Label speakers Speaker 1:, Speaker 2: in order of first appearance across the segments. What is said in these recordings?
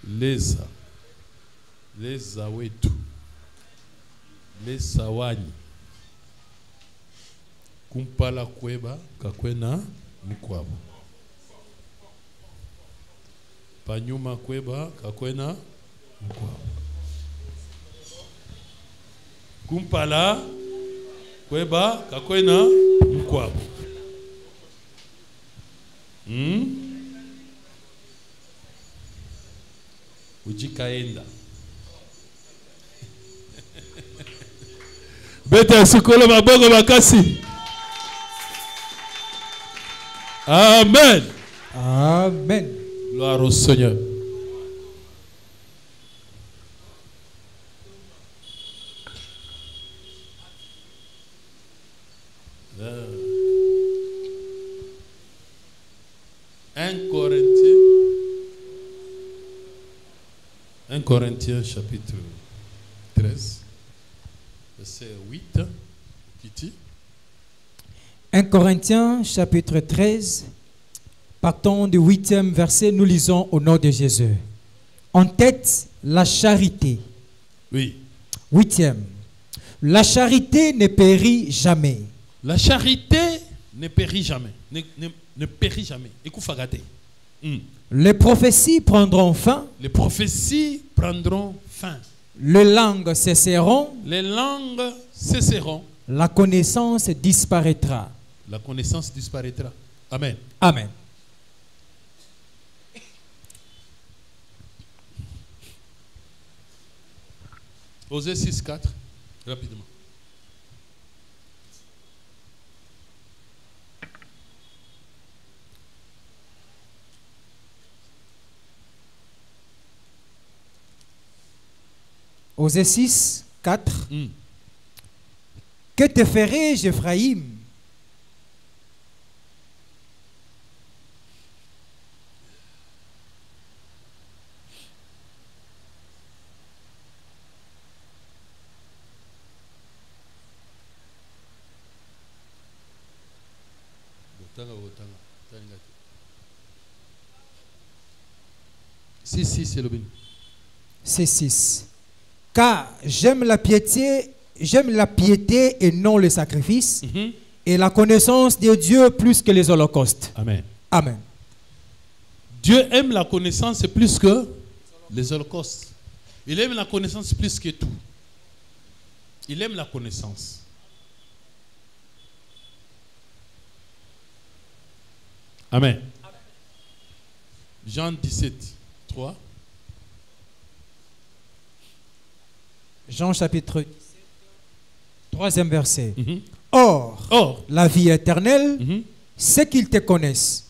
Speaker 1: Leza. Leza wetu. Leza wanyi. Kumpala kweba kakwena mkwabo. Panyuma kweba kakwena mkwabo. Kumpala kweba kakwena mkwabo. Ujikaenda. Beta sikolo mabongo makasi. Amen.
Speaker 2: Amen.
Speaker 1: Gloire au Seigneur. Un Corinthiens chapitre 13, verset 8, qui dit
Speaker 2: 1 Corinthiens chapitre 13, partons du 8e verset, nous lisons au nom de Jésus. En tête, la charité.
Speaker 1: Oui.
Speaker 2: 8e. La charité ne périt jamais.
Speaker 1: La charité ne périt jamais. Ne périt jamais. Écoutez.
Speaker 2: Les prophéties prendront fin.
Speaker 1: Les prophéties prendront fin.
Speaker 2: Les langues cesseront.
Speaker 1: Les langues cesseront.
Speaker 2: La connaissance disparaîtra.
Speaker 1: La connaissance disparaîtra. Amen.
Speaker 2: Amen.
Speaker 1: Osée 6:4, rapidement.
Speaker 2: Osée 6, 4. Que te ferai-je, Ephraïm?
Speaker 1: Si, c'est le bien.
Speaker 2: C'est 6. Car j'aime la piété et non le sacrifice, et la connaissance de Dieu plus que les holocaustes.
Speaker 1: Amen.
Speaker 2: Amen.
Speaker 1: Dieu aime la connaissance plus que les holocaustes. Il aime la connaissance plus que tout. Il aime la connaissance. Amen. Jean 17, 3.
Speaker 2: Jean chapitre 17, 3e verset. Or, la vie éternelle, c'est qu'ils te connaissent,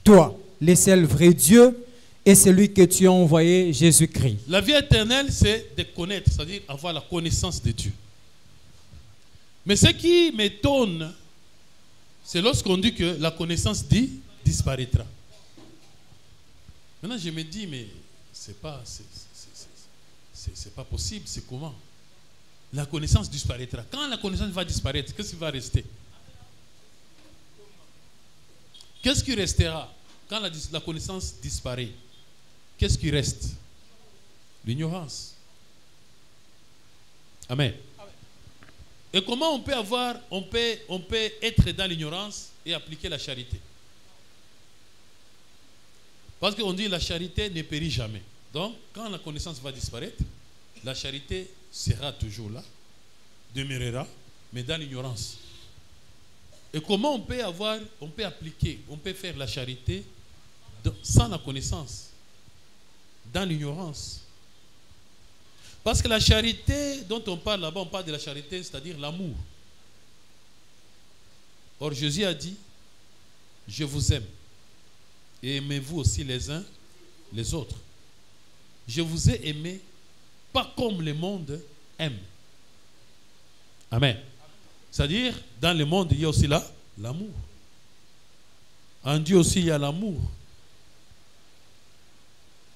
Speaker 2: toi, le seul vrai Dieu, et celui que tu as envoyé, Jésus-Christ.
Speaker 1: La vie éternelle, c'est de connaître, c'est-à-dire avoir la connaissance de Dieu. Mais ce qui m'étonne, c'est lorsqu'on dit que la connaissance disparaîtra. Maintenant, je me dis, mais c'est pas possible, c'est comment? La connaissance disparaîtra. Quand la connaissance va disparaître, qu'est-ce qui va rester? Qu'est-ce qui restera quand la connaissance disparaît? Qu'est-ce qui reste? L'ignorance. Amen. Et comment on peut être dans l'ignorance et appliquer la charité? Parce qu'on dit la charité ne périt jamais. Donc, quand la connaissance va disparaître, la charité sera toujours là, demeurera, mais dans l'ignorance. Et comment on peut appliquer, on peut faire la charité sans la connaissance, dans l'ignorance? Parce que la charité dont on parle là-bas, on parle de la charité, c'est-à-dire l'amour. Or, Jésus a dit, je vous aime, et aimez-vous aussi les uns les autres. Je vous ai aimé, pas comme le monde aime. Amen. C'est-à-dire, dans le monde, il y a aussi l'amour. En Dieu aussi, il y a l'amour.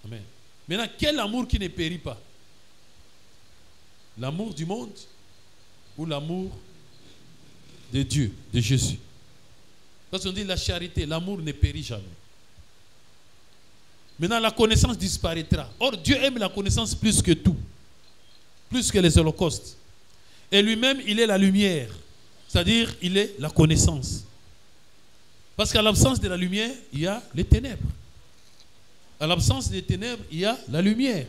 Speaker 1: Amen. Maintenant, quel amour qui ne périt pas? L'amour du monde ou l'amour de Dieu, de Jésus? Parce qu'on dit la charité, l'amour ne périt jamais. Maintenant, la connaissance disparaîtra. Or, Dieu aime la connaissance plus que tout. Plus que les holocaustes. Et lui-même, il est la lumière. C'est-à-dire, il est la connaissance. Parce qu'à l'absence de la lumière, il y a les ténèbres. À l'absence des ténèbres, il y a la lumière.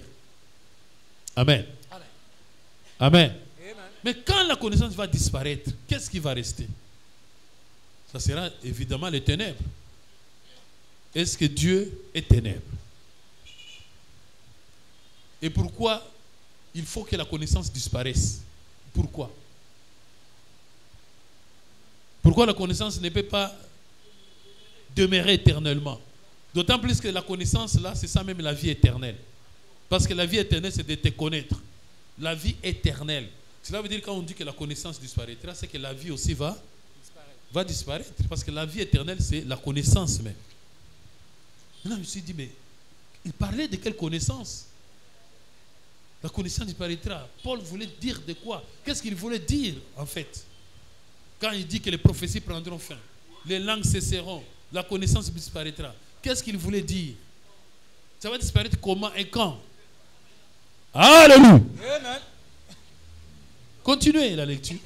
Speaker 1: Amen. Amen. Amen. Mais quand la connaissance va disparaître, qu'est-ce qui va rester? Ça sera évidemment les ténèbres. Est-ce que Dieu est ténèbre? Et pourquoi il faut que la connaissance disparaisse? Pourquoi? Pourquoi la connaissance ne peut pas demeurer éternellement? D'autant plus que la connaissance, là, c'est ça même la vie éternelle. Parce que la vie éternelle, c'est de te connaître. La vie éternelle. Cela veut dire quand on dit que la connaissance disparaîtra, c'est que la vie aussi va disparaître. Parce que la vie éternelle, c'est la connaissance même. Maintenant, je me suis dit, mais il parlait de quelle connaissance? La connaissance disparaîtra. Paul voulait dire de quoi? Qu'est-ce qu'il voulait dire, en fait? Quand il dit que les prophéties prendront fin, les langues cesseront, la connaissance disparaîtra. Qu'est-ce qu'il voulait dire? Ça va disparaître comment et quand? Alléluia! Amen. Continuez la lecture.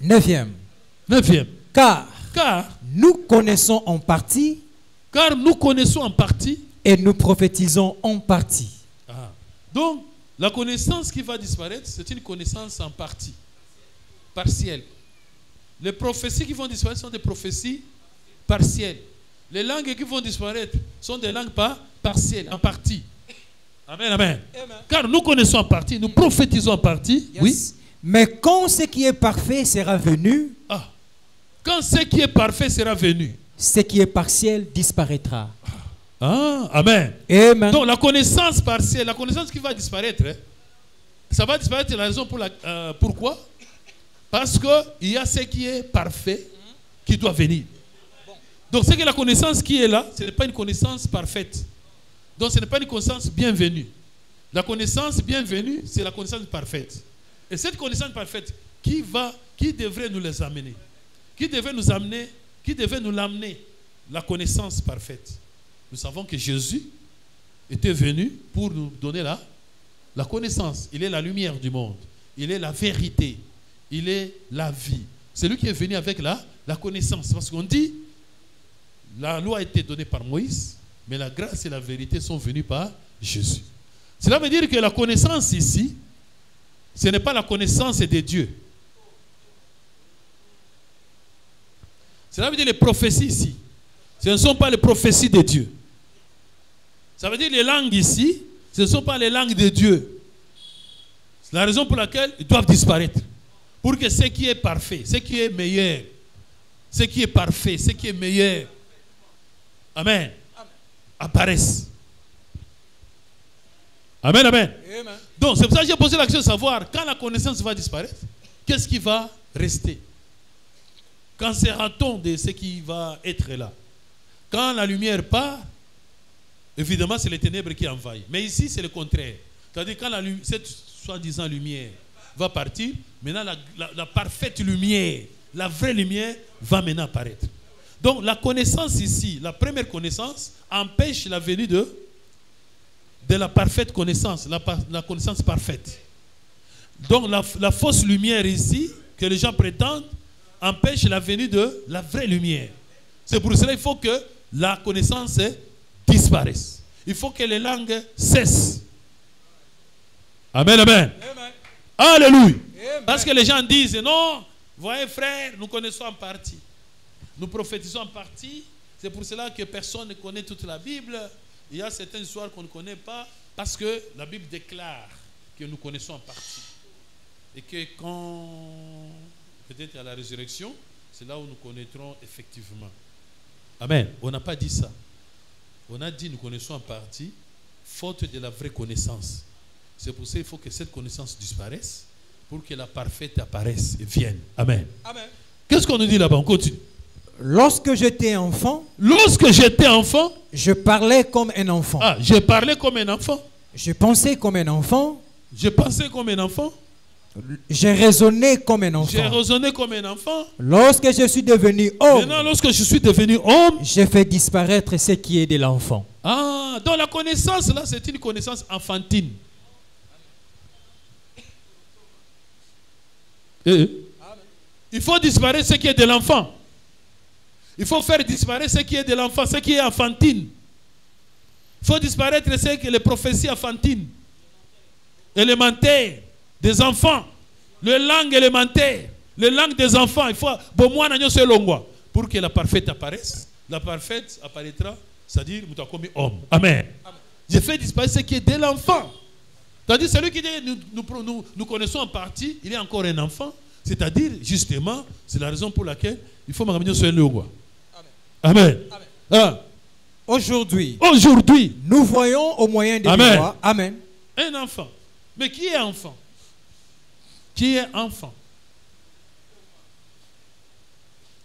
Speaker 2: 9e. Car nous connaissons en partie.
Speaker 1: Car nous connaissons en partie.
Speaker 2: Et nous prophétisons en partie.
Speaker 1: Ah. Donc, la connaissance qui va disparaître, c'est une connaissance en partie. Partielle. Les prophéties qui vont disparaître sont des prophéties partielles. Les langues qui vont disparaître sont des langues partielles, en partie. Amen, amen. Amen. Car nous connaissons en partie, nous prophétisons en partie. Yes. Oui.
Speaker 2: Mais quand ce qui est parfait sera venu,
Speaker 1: quand ce qui est parfait sera venu,
Speaker 2: ce qui est partiel disparaîtra.
Speaker 1: Ah, amen.
Speaker 2: Amen.
Speaker 1: Donc la connaissance partielle, la connaissance qui va disparaître, ça va disparaître. La raison pour pourquoi? Parce qu'il y a ce qui est parfait qui doit venir. Donc c'est que la connaissance qui est là, ce n'est pas une connaissance parfaite. Donc ce n'est pas une connaissance bienvenue. La connaissance bienvenue, c'est la connaissance parfaite. Et cette connaissance parfaite, qui devrait nous les amener? Qui devrait nous l'amener? La connaissance parfaite. Nous savons que Jésus était venu pour nous donner la connaissance. Il est la lumière du monde. Il est la vérité. Il est la vie. C'est lui qui est venu avec la connaissance. Parce qu'on dit, la loi a été donnée par Moïse, mais la grâce et la vérité sont venues par Jésus. Cela veut dire que la connaissance ici, ce n'est pas la connaissance de Dieu. Cela veut dire les prophéties ici. Ce ne sont pas les prophéties de Dieu. Ça veut dire les langues ici, ce ne sont pas les langues de Dieu. C'est la raison pour laquelle ils doivent disparaître. Pour que ce qui est parfait, ce qui est meilleur, ce qui est parfait, ce qui est meilleur, amen, apparaisse. Amen, amen. Amen. Donc c'est pour ça que j'ai posé la question de savoir, quand la connaissance va disparaître, qu'est-ce qui va rester? Quand sera-t-on de ce qui va être là? Quand la lumière part, évidemment c'est les ténèbres qui envahissent. Mais ici c'est le contraire. C'est-à-dire quand cette soi-disant lumière va partir, maintenant la parfaite lumière, la vraie lumière va maintenant apparaître. Donc la connaissance ici, la première connaissance, empêche la venue de la parfaite connaissance, la connaissance parfaite. Donc la fausse lumière ici, que les gens prétendent, empêche la venue de la vraie lumière. C'est pour cela qu'il faut que la connaissance disparaisse. Il faut que les langues cessent. Amen, amen. Amen. Alléluia. Amen. Parce que les gens disent, non, voyez frère, nous connaissons en partie. Nous prophétisons en partie. C'est pour cela que personne ne connaît toute la Bible. Il y a certaines histoires qu'on ne connaît pas parce que la Bible déclare que nous connaissons en partie. Et que quand, peut-être à la résurrection, c'est là où nous connaîtrons effectivement. Amen. On n'a pas dit ça. On a dit nous connaissons en partie, faute de la vraie connaissance. C'est pour ça qu'il faut que cette connaissance disparaisse pour que la parfaite apparaisse et vienne. Amen. Amen. Qu'est-ce qu'on nous dit là-bas? On continue.
Speaker 2: Lorsque j'étais enfant,
Speaker 1: je
Speaker 2: parlais comme un enfant.
Speaker 1: Je parlais comme un enfant.
Speaker 2: Je pensais comme un enfant.
Speaker 1: Je pensais comme un enfant.
Speaker 2: J'ai raisonné comme un enfant.
Speaker 1: J'ai raisonné comme un enfant.
Speaker 2: Lorsque je suis devenu homme,
Speaker 1: Maintenant, lorsque je suis devenu homme,
Speaker 2: j'ai fait disparaître ce qui est de l'enfant.
Speaker 1: Ah, donc la connaissance là, c'est une connaissance enfantine. Il faut disparaître ce qui est de l'enfant. Il faut faire disparaître ce qui est de l'enfant, ce qui est enfantine. Il faut disparaître ce qui est les prophéties enfantines, élémentaires, des enfants. Les langues élémentaires, les langues des enfants. Il faut pour que la parfaite apparaisse. La parfaite apparaîtra, c'est-à-dire nous avons commis homme. Amen. J'ai fait disparaître ce qui est de l'enfant. C'est-à-dire celui qui dit nous connaissons en partie, il est encore un enfant. C'est-à-dire, justement, c'est la raison pour laquelle il faut m'amener sur le roi. Amen. Amen. Ah.
Speaker 2: Aujourd'hui,
Speaker 1: nous
Speaker 2: voyons au moyen des lois. Amen.
Speaker 1: Un enfant. Mais qui est enfant? Qui est enfant?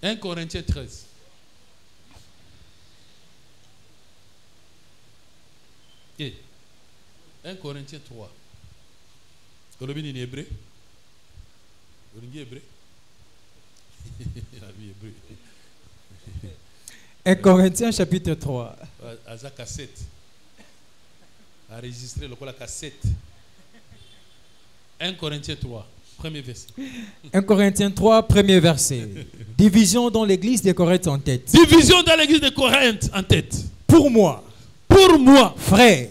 Speaker 1: 1 Corinthiens 13. Et 1 Corinthiens 3. Colombienne est hébreu. La vie hébreu.
Speaker 2: 1 Corinthiens chapitre 3.
Speaker 1: À la cassette. À enregistrer la cassette. 1 Corinthiens 3, premier verset.
Speaker 2: 1 Corinthiens 3, premier verset. Division dans l'église de Corinthe en tête.
Speaker 1: Division dans l'église de Corinthe en tête.
Speaker 2: Pour moi, frère,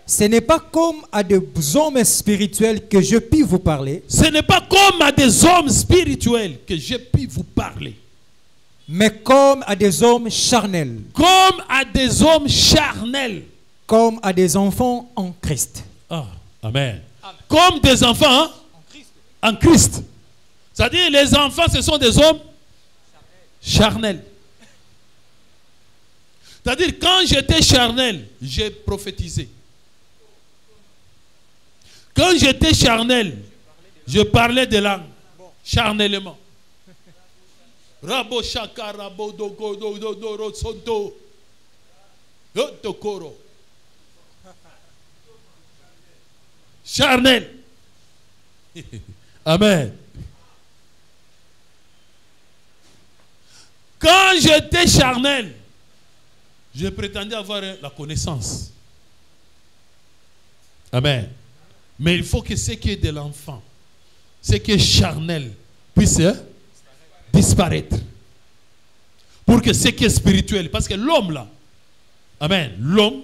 Speaker 2: ce n'est pas comme à des hommes spirituels que je puis vous parler.
Speaker 1: Ce n'est pas comme à des hommes spirituels que je puis vous parler.
Speaker 2: Mais comme à des hommes charnels.
Speaker 1: Comme à des hommes charnels.
Speaker 2: Comme à des enfants en Christ.
Speaker 1: Ah, amen. Comme des enfants hein? En Christ. C'est-à-dire les enfants, ce sont des hommes charnels. C'est-à-dire quand j'étais charnel, j'ai prophétisé. Quand j'étais charnel, je parlais de langue. Charnellement. Rabo shaka rabo do go do do do ro sonto. Yo koro. Charnel. Amen. Quand j'étais charnel, je prétendais avoir la connaissance. Amen. Mais il faut que ce qui est de l'enfant, ce qui est charnel, puisse disparaître. Pour que ce qui est spirituel, parce que l'homme là, amen, l'homme,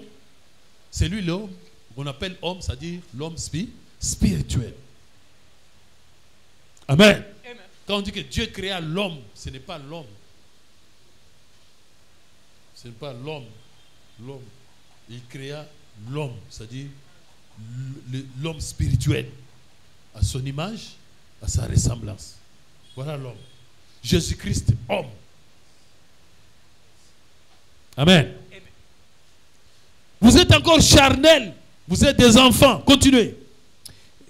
Speaker 1: c'est lui l'homme, qu'on appelle homme, c'est-à-dire l'homme spirituel. Amen. Amen. Quand on dit que Dieu créa l'homme, ce n'est pas l'homme. Ce n'est pas l'homme. L'homme. Il créa l'homme, c'est-à-dire l'homme spirituel, à son image, à sa ressemblance. Voilà l'homme. Jésus-Christ, homme. Amen. Amen. Vous êtes encore charnel. Vous êtes des enfants. Continuez.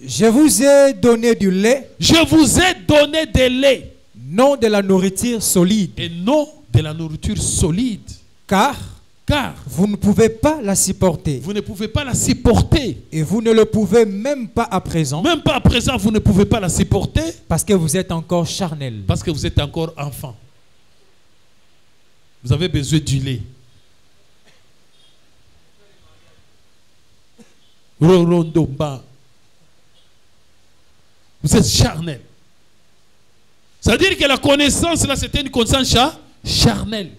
Speaker 2: Je vous ai donné du lait.
Speaker 1: Je vous ai donné des laits.
Speaker 2: Non de la nourriture solide.
Speaker 1: Et non de la nourriture solide.
Speaker 2: Car vous ne pouvez pas la supporter.
Speaker 1: Vous ne pouvez pas la supporter.
Speaker 2: Et vous ne le pouvez même pas à présent.
Speaker 1: Même pas à présent, vous ne pouvez pas la supporter.
Speaker 2: Parce que vous êtes encore charnel.
Speaker 1: Parce que vous êtes encore enfant. Vous avez besoin du lait. Vous êtes charnel. C'est-à-dire que la connaissance, là, c'était une connaissance charnelle.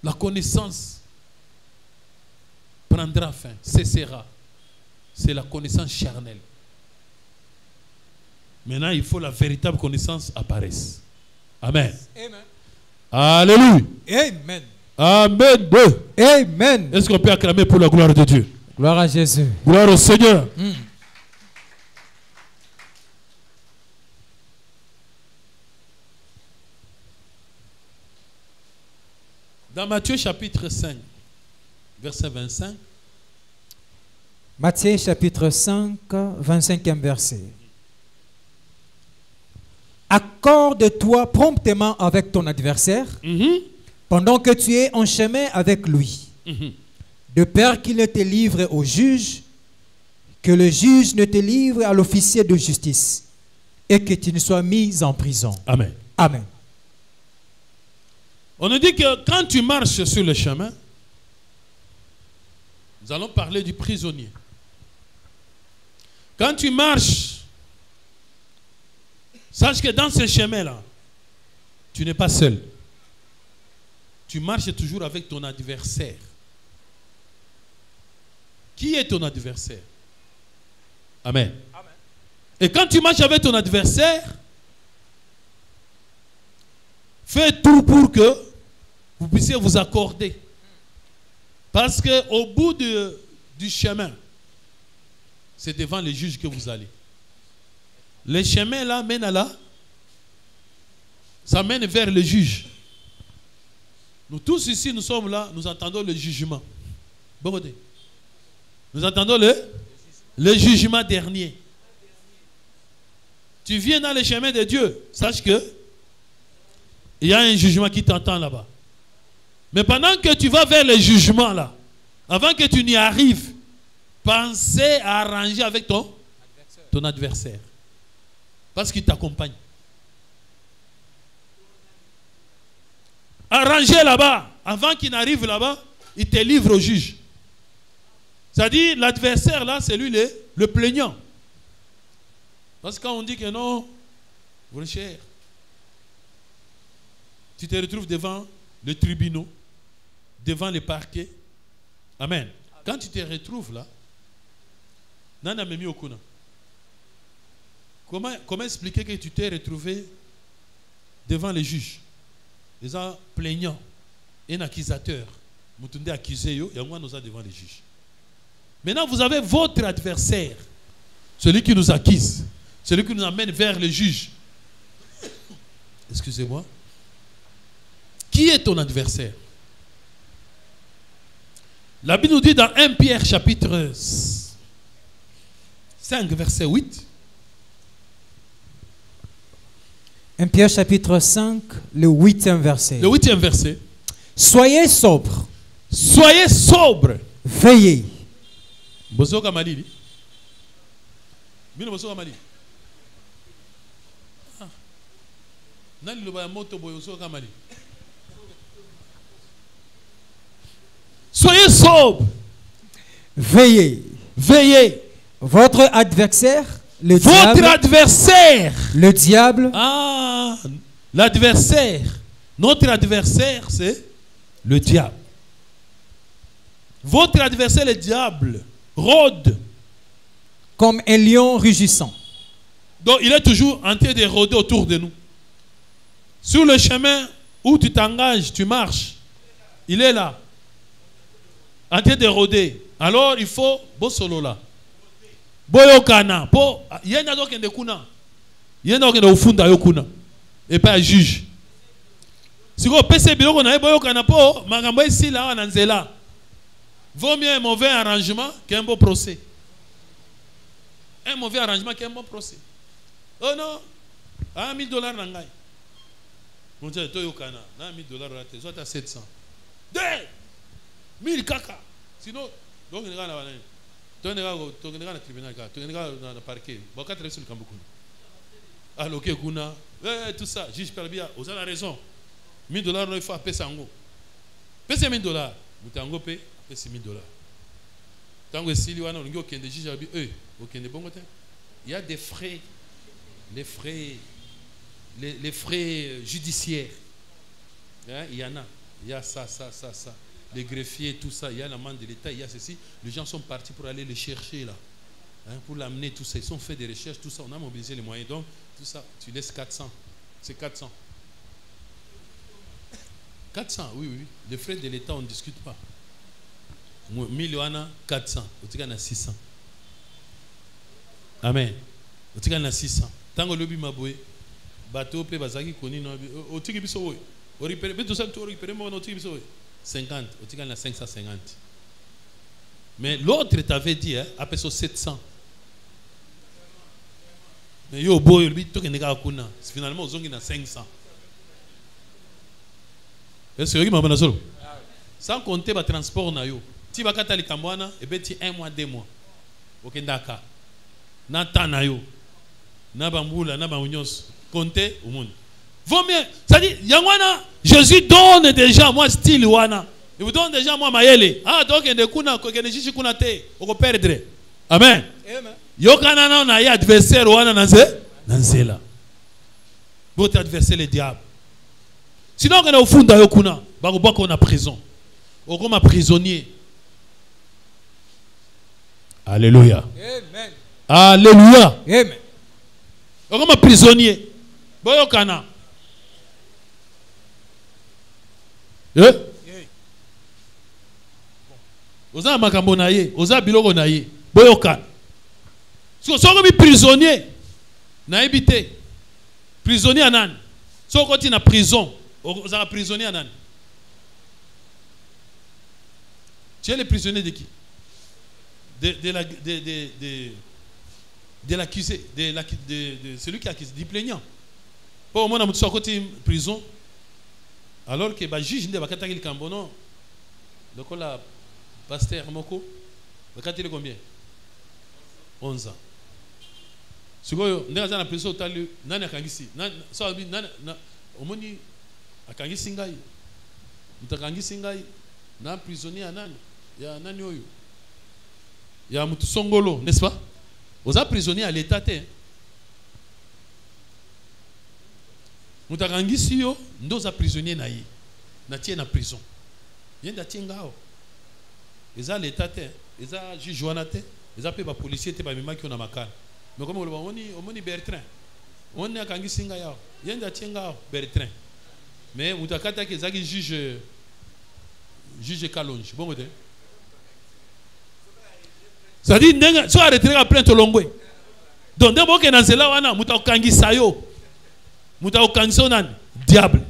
Speaker 1: La connaissance prendra fin, cessera. C'est la connaissance charnelle. Maintenant, il faut la véritable connaissance apparaisse. Amen. Amen. Alléluia.
Speaker 2: Amen.
Speaker 1: Amen.
Speaker 2: Amen.
Speaker 1: Est-ce qu'on peut acclamer pour la gloire de Dieu?
Speaker 2: Gloire à Jésus.
Speaker 1: Gloire au Seigneur. Dans Matthieu chapitre 5, verset 25.
Speaker 2: Matthieu chapitre 5, 25e verset. Accorde-toi promptement avec ton adversaire pendant que tu es en chemin avec lui, de peur qu'il ne te livre au juge, que le juge ne te livre à l'officier de justice et que tu ne sois mis en prison.
Speaker 1: Amen.
Speaker 2: Amen.
Speaker 1: On nous dit que quand tu marches sur le chemin, nous allons parler du prisonnier. Quand tu marches, sache que dans ce chemin-là, tu n'es pas seul. Tu marches toujours avec ton adversaire. Qui est ton adversaire? Amen. Amen. Et quand tu marches avec ton adversaire, fais tout pour que vous puissiez vous accorder. Parce qu'au bout du chemin, c'est devant les juges que vous allez. Le chemin là mène à là. Ça mène vers le juge. Nous tous ici, nous sommes là, nous attendons le jugement. Bon côté. Nous attendons le jugement dernier. Tu viens dans le chemin de Dieu, sache que il y a un jugement qui t'attend là-bas. Mais pendant que tu vas vers le jugement là, avant que tu n'y arrives, pensez à arranger avec ton adversaire. Parce qu'il t'accompagne. Arranger là-bas, avant qu'il n'arrive là-bas, il te livre au juge. C'est-à-dire, l'adversaire là, c'est lui le plaignant. Parce que quand on dit que non, vous cher, tu te retrouves devant le tribunal, devant les parquets. Amen. Quand tu te retrouves là, Nana Memi Okuna, comment expliquer que tu t'es retrouvé devant les juges, les gens plaignants, un accusateur, Mutunde accusé, et moi nous sommes devant les juges. Maintenant, vous avez votre adversaire, celui qui nous accuse, celui qui nous amène vers le juge. Excusez-moi. Qui est ton adversaire? La Bible nous dit dans 1 Pierre chapitre 5 verset 8.
Speaker 2: 1 Pierre chapitre 5, le 8e verset.
Speaker 1: Le 8e verset.
Speaker 2: Soyez sobres.
Speaker 1: Soyez sobres.
Speaker 2: Veillez.
Speaker 1: Bozo Kamali. Bino Bozo Kamali. Nani lo ba moto bozo Kamali. Soyez sobres.
Speaker 2: Veillez.
Speaker 1: Veillez.
Speaker 2: Votre adversaire, le
Speaker 1: diable. Votre adversaire.
Speaker 2: Le diable.
Speaker 1: Ah, l'adversaire. Notre adversaire, c'est le diable. Votre adversaire, le diable, rôde.
Speaker 2: Comme un lion rugissant.
Speaker 1: Donc, il est toujours en train de rôder autour de nous. Sur le chemin où tu t'engages, tu marches, il est là. En train de rôder. Alors, il faut Bosolo là. Boyokana. Il y a d'autres qui sont là. Il y a d'autres qui sont au fond. Et pas juge. Si vous avez un boyokana, magambo ici là, on est là. Vaut mieux un mauvais arrangement qu'un bon procès. Un mauvais arrangement qu'un bon procès. Oh non, $1 000 nangai. Mon Dieu, tu es $1 000, tu es à 700. 1000 kaka. Sinon, donc il y a un tribunal, tu es un parquet. Bon, 4 sur le Kamboukou. Alors, tout ça, juge Perbia, vous avez raison. $1000, il faut appeler Sango. Paye $1000. Vous avez payé $6 000. Tant que si il y a des frais, les frais judiciaires. Il y en a. Il y a ça. Les greffiers, tout ça. Il y a l'amende de l'État, il y a ceci. Les gens sont partis pour aller le chercher là. Pour l'amener, tout ça. Ils ont fait des recherches, tout ça. On a mobilisé les moyens. Donc, tout ça, tu laisses 400. C'est 400. 400, oui. Les frais de l'État, on ne discute pas. 1000 400. On a 600. Amen. On a 600. Tant que le lobby m'a boué, bateau, pe bazaki, koni, no, au tiki biso, au récupérer, tout ça, au récupérer, mon au tiki biso, 50. On a 550. Mais l'autre t'avait dit, après ça, 700. Mais yo, boy, lui, tout est négatif. Finalement, on a 500. Est-ce que vous avez sans compter le transport, tu vas à Likambouana et tu 1 mois, 2 mois. okendaka na tanayo na bambula na baunios compter au monde vaut mieux ça dit yangwana Jésus donne déjà moi style wana il vous donne déjà moi mayele donc ende kuna ko kende chichi kuna te oko perdre amen amen yokana na ya adversaire wana na nzela votre adversaire le diable sinon quand on funda yo kuna ba ko na prison oko ma prisonnier. Alléluia.
Speaker 2: Amen.
Speaker 1: Alléluia.
Speaker 2: Amen.
Speaker 1: Comme un prisonnier. Boyokana. Oza makambo na ye, oza biloko na ye. Boyokana. So comme prisonnier na ebité. Prisonnier anan. So quand tu na prison, oza prisonnier anan. Tu es le prisonnier de qui? De l'accusé, de celui qui accuse, du plaignant. Pour moi, on a côté prison, alors que le juge ne va pas le cambono. Donc, le pasteur Moko, il a combien? 11 ans. Si vous avez la prison, vous avez la prison. Vous avez la prisonnier. Il y a un songolo, n'est-ce pas? Vous êtes prisonnier à l'état. Vous êtes prisonnier na prison. Il y a des gens ils ont l'état, ils ont juge, ils ont pas policier, ils ont pas makar. Mais comme on dit Bertrand, on est à Kangisinga yao. Il y a des gens Bertrand. Mais vous avez que les juge Kalonji. Bon côté. Ça dit soit arrêter à plein tolongwe. Donc dès que dans cela wana muta okangisa yo. Muta okangisa nan diable.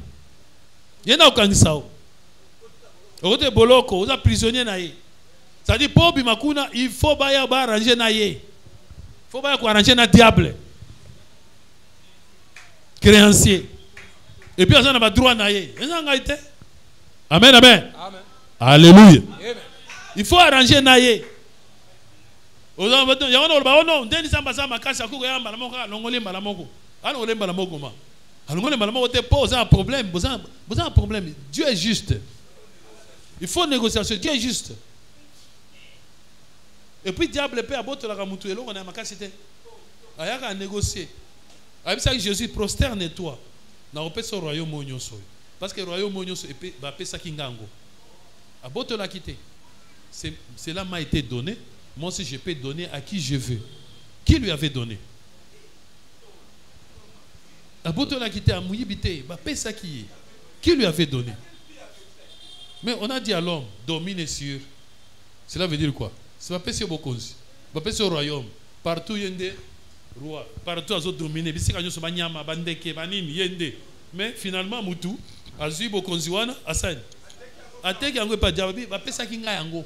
Speaker 1: Yena okangisa yo. Okote boloko, oza prisonnier na ye. Ça dit pour bimakuna il faut ba arranger na ye. Il faut ba ko arranger na diable. Créancier. Et puis on a droit na ye. Amen amen. Amen. Alléluia. Amen. Il faut arranger na ye. Il y a un problème. Dieu est juste. Il faut négocier. Dieu est juste. Et puis, diable peut abattre la ramoutou. Et là, on a ma casse. Il y a négocier. Avec ça, Jésus prosterne-toi. N'a pas ce royaume. Parce que le royaume va payer ça qui ngango. Abattre la quitter. Cela m'a été donné. Moi aussi, je peux donner à qui je veux. Qui lui avait donné? Aboto l'a quitté à Mouyibité. Qui lui avait donné? Mais on a dit à l'homme, domine sur. Cela veut dire quoi? C'est pas sur Bokonzi. Pas sur le royaume. Partout, il y a des rois. Partout, ils ont dominé. Mais finalement, Moutou, Azu Bokonzi wana, Asan. Atek yango pas diababi, ba pesa kinga yango.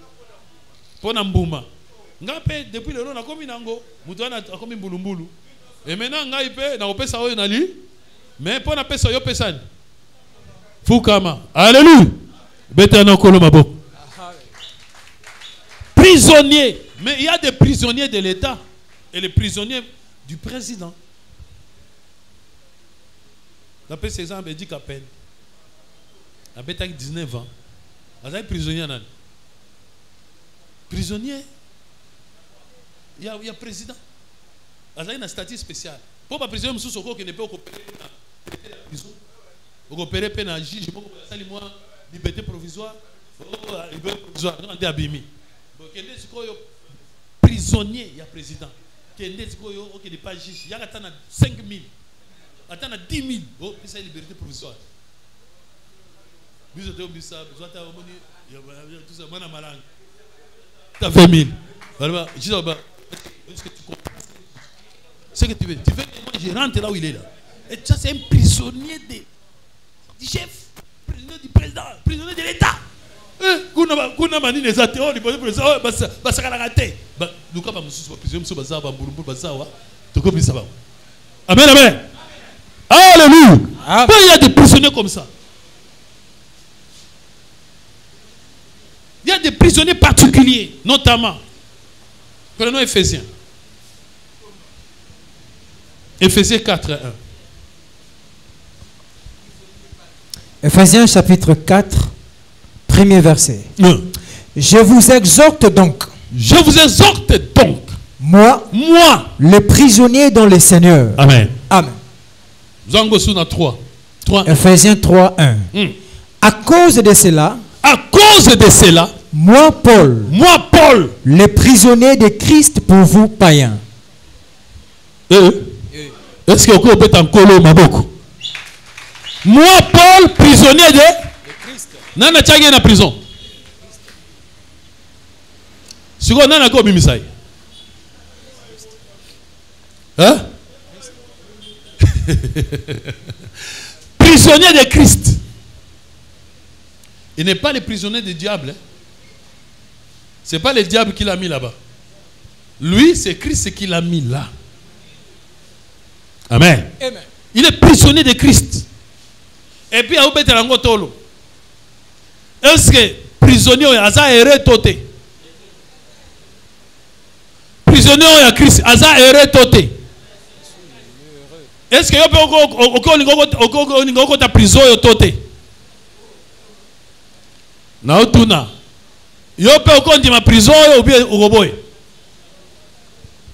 Speaker 1: Pona mbuma. Ngape depuis le long a commis nango, Moutouana a commis mbulumbulu. Et maintenant ngaipe na opesa oyo nali, mais pona pesa yo pesan. Fukama. Alléluia. Betana kolomabo. Prisonniers. Mais il y a des prisonniers de l'État et les prisonniers du président. D'après ces exemples, il dit qu'à peine. Il a 19 ans. Il est prisonnier. Prisonnier. Il y a président. Il y a un statut spécial. Pour pas prisonnier, il ne peut pas opérer dans la prison. Il peut opérer dans la juge. Il peut opérer liberté provisoire. Liberté provisoire. Donc, il y a prisonnier, il y a président. Il y a pas juge. Il y a 5 000. Attends à 10 000. Oh, c'est la liberté provisoire. Tu as 20 000. Est-ce que tu comprends ce que tu veux? Tu veux que moi je rentre là où il est là. Et ça, c'est un prisonnier du chef, prisonnier du président, prisonnier de l'État. Amen, amen. Alléluia. Il y a des prisonniers comme ça. Il y a des prisonniers particuliers, notamment. Prenons Éphésiens. Éphésiens 4, 1.
Speaker 2: Éphésiens chapitre 4, premier verset. Je vous exhorte donc.
Speaker 1: Je vous exhorte donc.
Speaker 2: Moi, le prisonnier dans le Seigneur.
Speaker 1: Amen.
Speaker 2: Amen.
Speaker 1: Zangosuna 3.
Speaker 2: Éphésiens 3, 1. À cause de cela. Moi, Paul, le prisonnier de Christ pour vous, païens.
Speaker 1: Est-ce que vous pouvez en colo maboko? Moi, Paul, prisonnier de Christ. Nana tchagé na prison. Si vous nana ko bimisai. Hein? Prisonnier de Christ. Il n'est pas le prisonnier du diable. Hein? Ce n'est pas le diable qui l'a mis là-bas. Lui, c'est Christ qui l'a mis là. Amen.
Speaker 2: Amen.
Speaker 1: Il est prisonnier de Christ. Et puis, est-ce que prisonnier a erré toté? Prisonnier de Christ a erré toté? Est-ce que vous avez prison toté? Non, tout na. Yo pe okondi ma prison ou bien uroboy.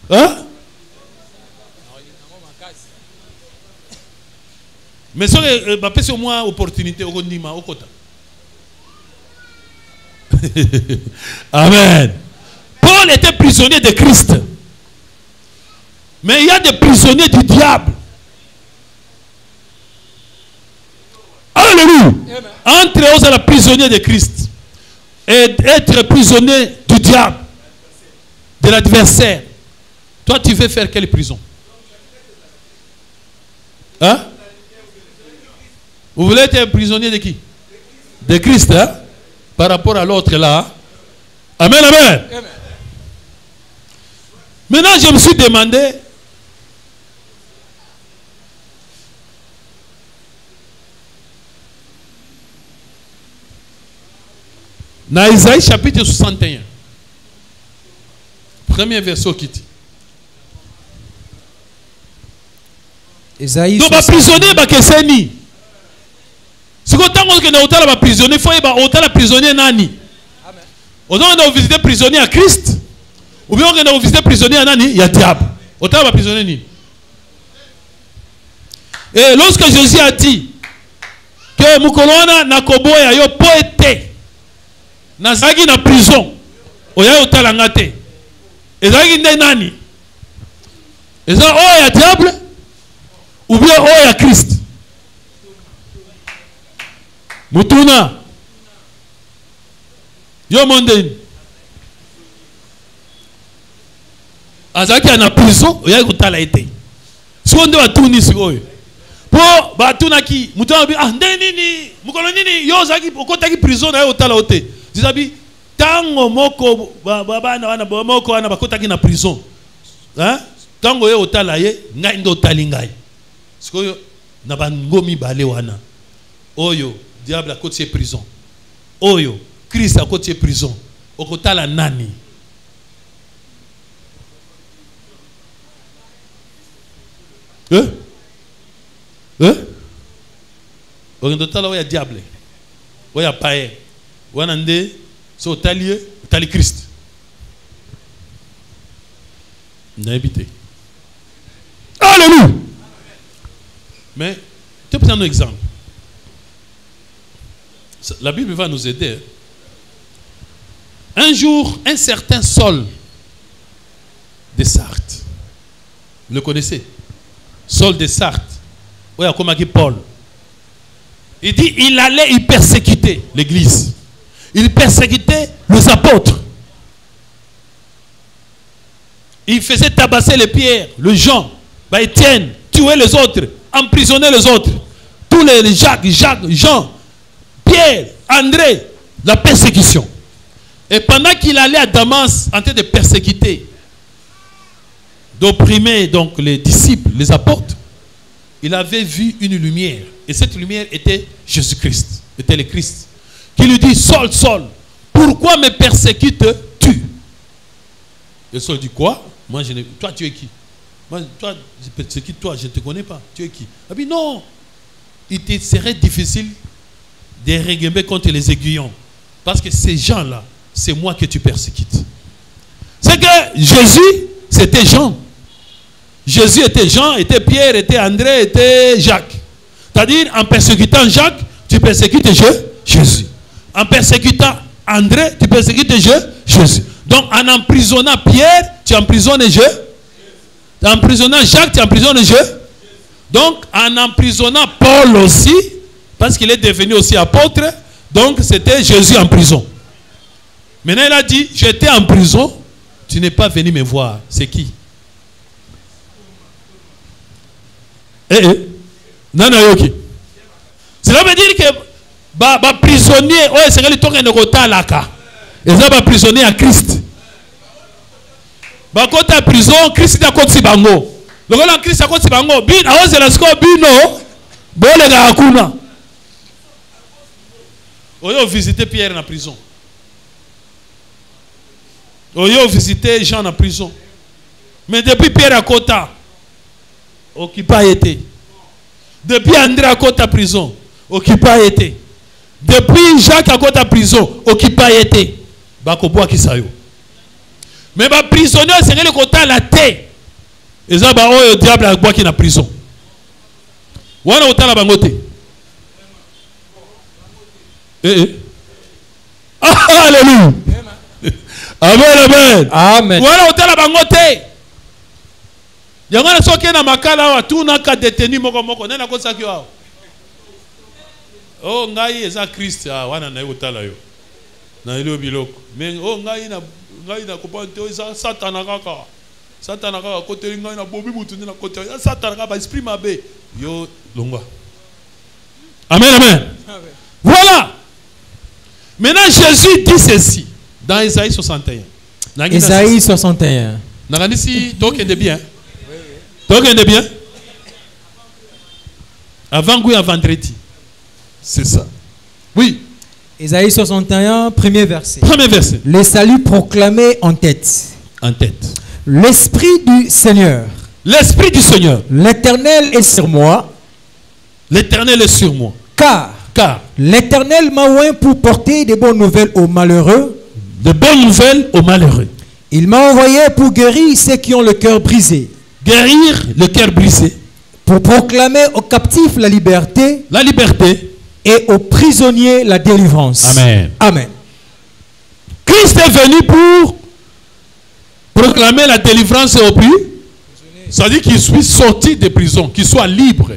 Speaker 1: Hein? Mais ça va passer au moins opportunité okondi ma okota. Amen. Paul était prisonnier de Christ. Mais il y a des prisonniers du diable. Alléluia. Entre eux, la prisonnier de Christ et être prisonnier du diable, de l'adversaire. Toi, tu veux faire quelle prison? Hein? Vous voulez être prisonnier de qui? De Christ, hein? Par rapport à l'autre là. Amen, amen. Amen. Maintenant, je me suis demandé. Dans Isaïe chapitre 61, premier verset qui dit.
Speaker 2: Isaïe.
Speaker 1: Donc, les prisonniers, c'est ni. Si vous avez un prisonnier, il faut que prisonnier nani. On a visité prisonnier à Christ. Ou bien on a visité prisonnier à nani, il y a diable. Autant va prisonnier ni. Et lorsque Jésus a dit que Mukolona Nakoboya yo poète. Nazaki na prison oya otalanga te ezaki nde nani eza oya diable ou bien oya Christ mutuna yo mondeni azaki na prison oya kotala ete siko nde batuni sikoyo po batunaki mutuna bi ah nde nini mukolo nini yo ozaki okotaki prison na yo otala ote Zizabi, tango moko moko wana bakotaki na prison. Hein? Tango ye otala ye, ngai ndo talingai. Sikoyo na bangomi bale wana. Oyo diable a kotie prison. Oyo Christ a kotie prison. Okotala nani? Okotala oya diable. Oya paye. Wanande so tali Christ. N'habité. Alléluia. Mais tu peux prendre un exemple. La Bible va nous aider. Un jour, un certain Saul de Sarthe. Vous le connaissez? Saul de Sarthe. Oui, comme Paul. Il dit il allait y persécuter l'église. Il persécutait les apôtres. Il faisait tabasser les pierres, le Jean, Étienne, tuer les autres, emprisonner les autres. Tous les Jacques, Jean, Pierre, André, la persécution. Et pendant qu'il allait à Damas en train de persécuter, d'opprimer donc les disciples, les apôtres, il avait vu une lumière. Et cette lumière était Jésus-Christ, était le Christ. Qui lui dit, Saul, Saul, pourquoi me persécutes-tu? Le soeur dit quoi? Moi, je ne... Toi, tu es qui? Moi, toi, c'est qui toi? Je ne te connais pas. Tu es qui? Ah bien non. Il te serait difficile de reguember contre les aiguillons. Parce que ces gens-là, c'est moi que tu persécutes. C'est que Jésus, c'était Jean. Jésus était Jean, était Pierre, était André, était Jacques. C'est-à-dire, en persécutant Jacques, tu persécutes Jésus. En persécutant André, tu persécutes Jésus. Donc, en emprisonnant Pierre, tu emprisonnes Jésus. En emprisonnant Jacques, tu emprisonnes Jésus. Donc, en emprisonnant Paul aussi, parce qu'il est devenu aussi apôtre, donc c'était Jésus en prison. Maintenant, il a dit, j'étais en prison, tu n'es pas venu me voir. C'est qui? Nana yoki. Cela veut dire que prisonnier, c'est que le temps de rota laka. Et ça va prisonnier à Christ. Quand tu es en prison, Christ est à côté de Bango. Le gars Christ est à côté de Bango. Bin, à cause de la score, Bino, bon les gars à Kuna. On a visité Pierre en prison. On a visité Jean en prison. Mais depuis Pierre à Kota, occupé a été. Depuis André à Kota prison, occupé a été. Depuis Jacques à Kota prison, occupé a été. Bakoboa qui sayo. Mais les prisonniers, c'est le côté à la tête. Et ça, le diable a bois qui est en prison. Ou on a la bangote. Alléluia. Amen, amen.
Speaker 2: Amen.
Speaker 1: Ou on a la bangote. Il y a un qui est dans ma cala, tout n'a qu'à détenir moko. N'est-ce pas ça qui a? Oh, ngai est Christ. Ah, wana na yotala yo. Na ilo biloko. Mais oh, ngai na kopante ça Satan kaka. Satan kaka côté ngai na bobi mutu na côté. Satan kaka esprit mabe. Yo longwa. Amen, amen. Voilà. Maintenant Jésus dit ceci dans Isaïe 61.
Speaker 2: Isaïe 61.
Speaker 1: Nagani si token de bien. Token de bien. Avant que à vendredi. C'est ça. Oui.
Speaker 2: Isaïe 61, premier verset.
Speaker 1: Premier verset.
Speaker 2: Le salut proclamé en tête.
Speaker 1: En tête.
Speaker 2: L'Esprit du Seigneur.
Speaker 1: L'Esprit du Seigneur.
Speaker 2: L'Éternel est sur moi.
Speaker 1: L'Éternel est sur moi.
Speaker 2: Car l'Éternel m'a oint pour porter des bonnes nouvelles aux malheureux.
Speaker 1: De bonnes nouvelles aux malheureux.
Speaker 2: Il m'a envoyé pour guérir ceux qui ont le cœur brisé.
Speaker 1: Guérir le cœur brisé.
Speaker 2: Pour proclamer aux captifs la liberté.
Speaker 1: La liberté.
Speaker 2: Et aux prisonniers la délivrance.
Speaker 1: Amen.
Speaker 2: Amen.
Speaker 1: Christ est venu pour proclamer la délivrance aux prisonniers. Ça dit qu'il soit sorti de prison, qu'il soit libre,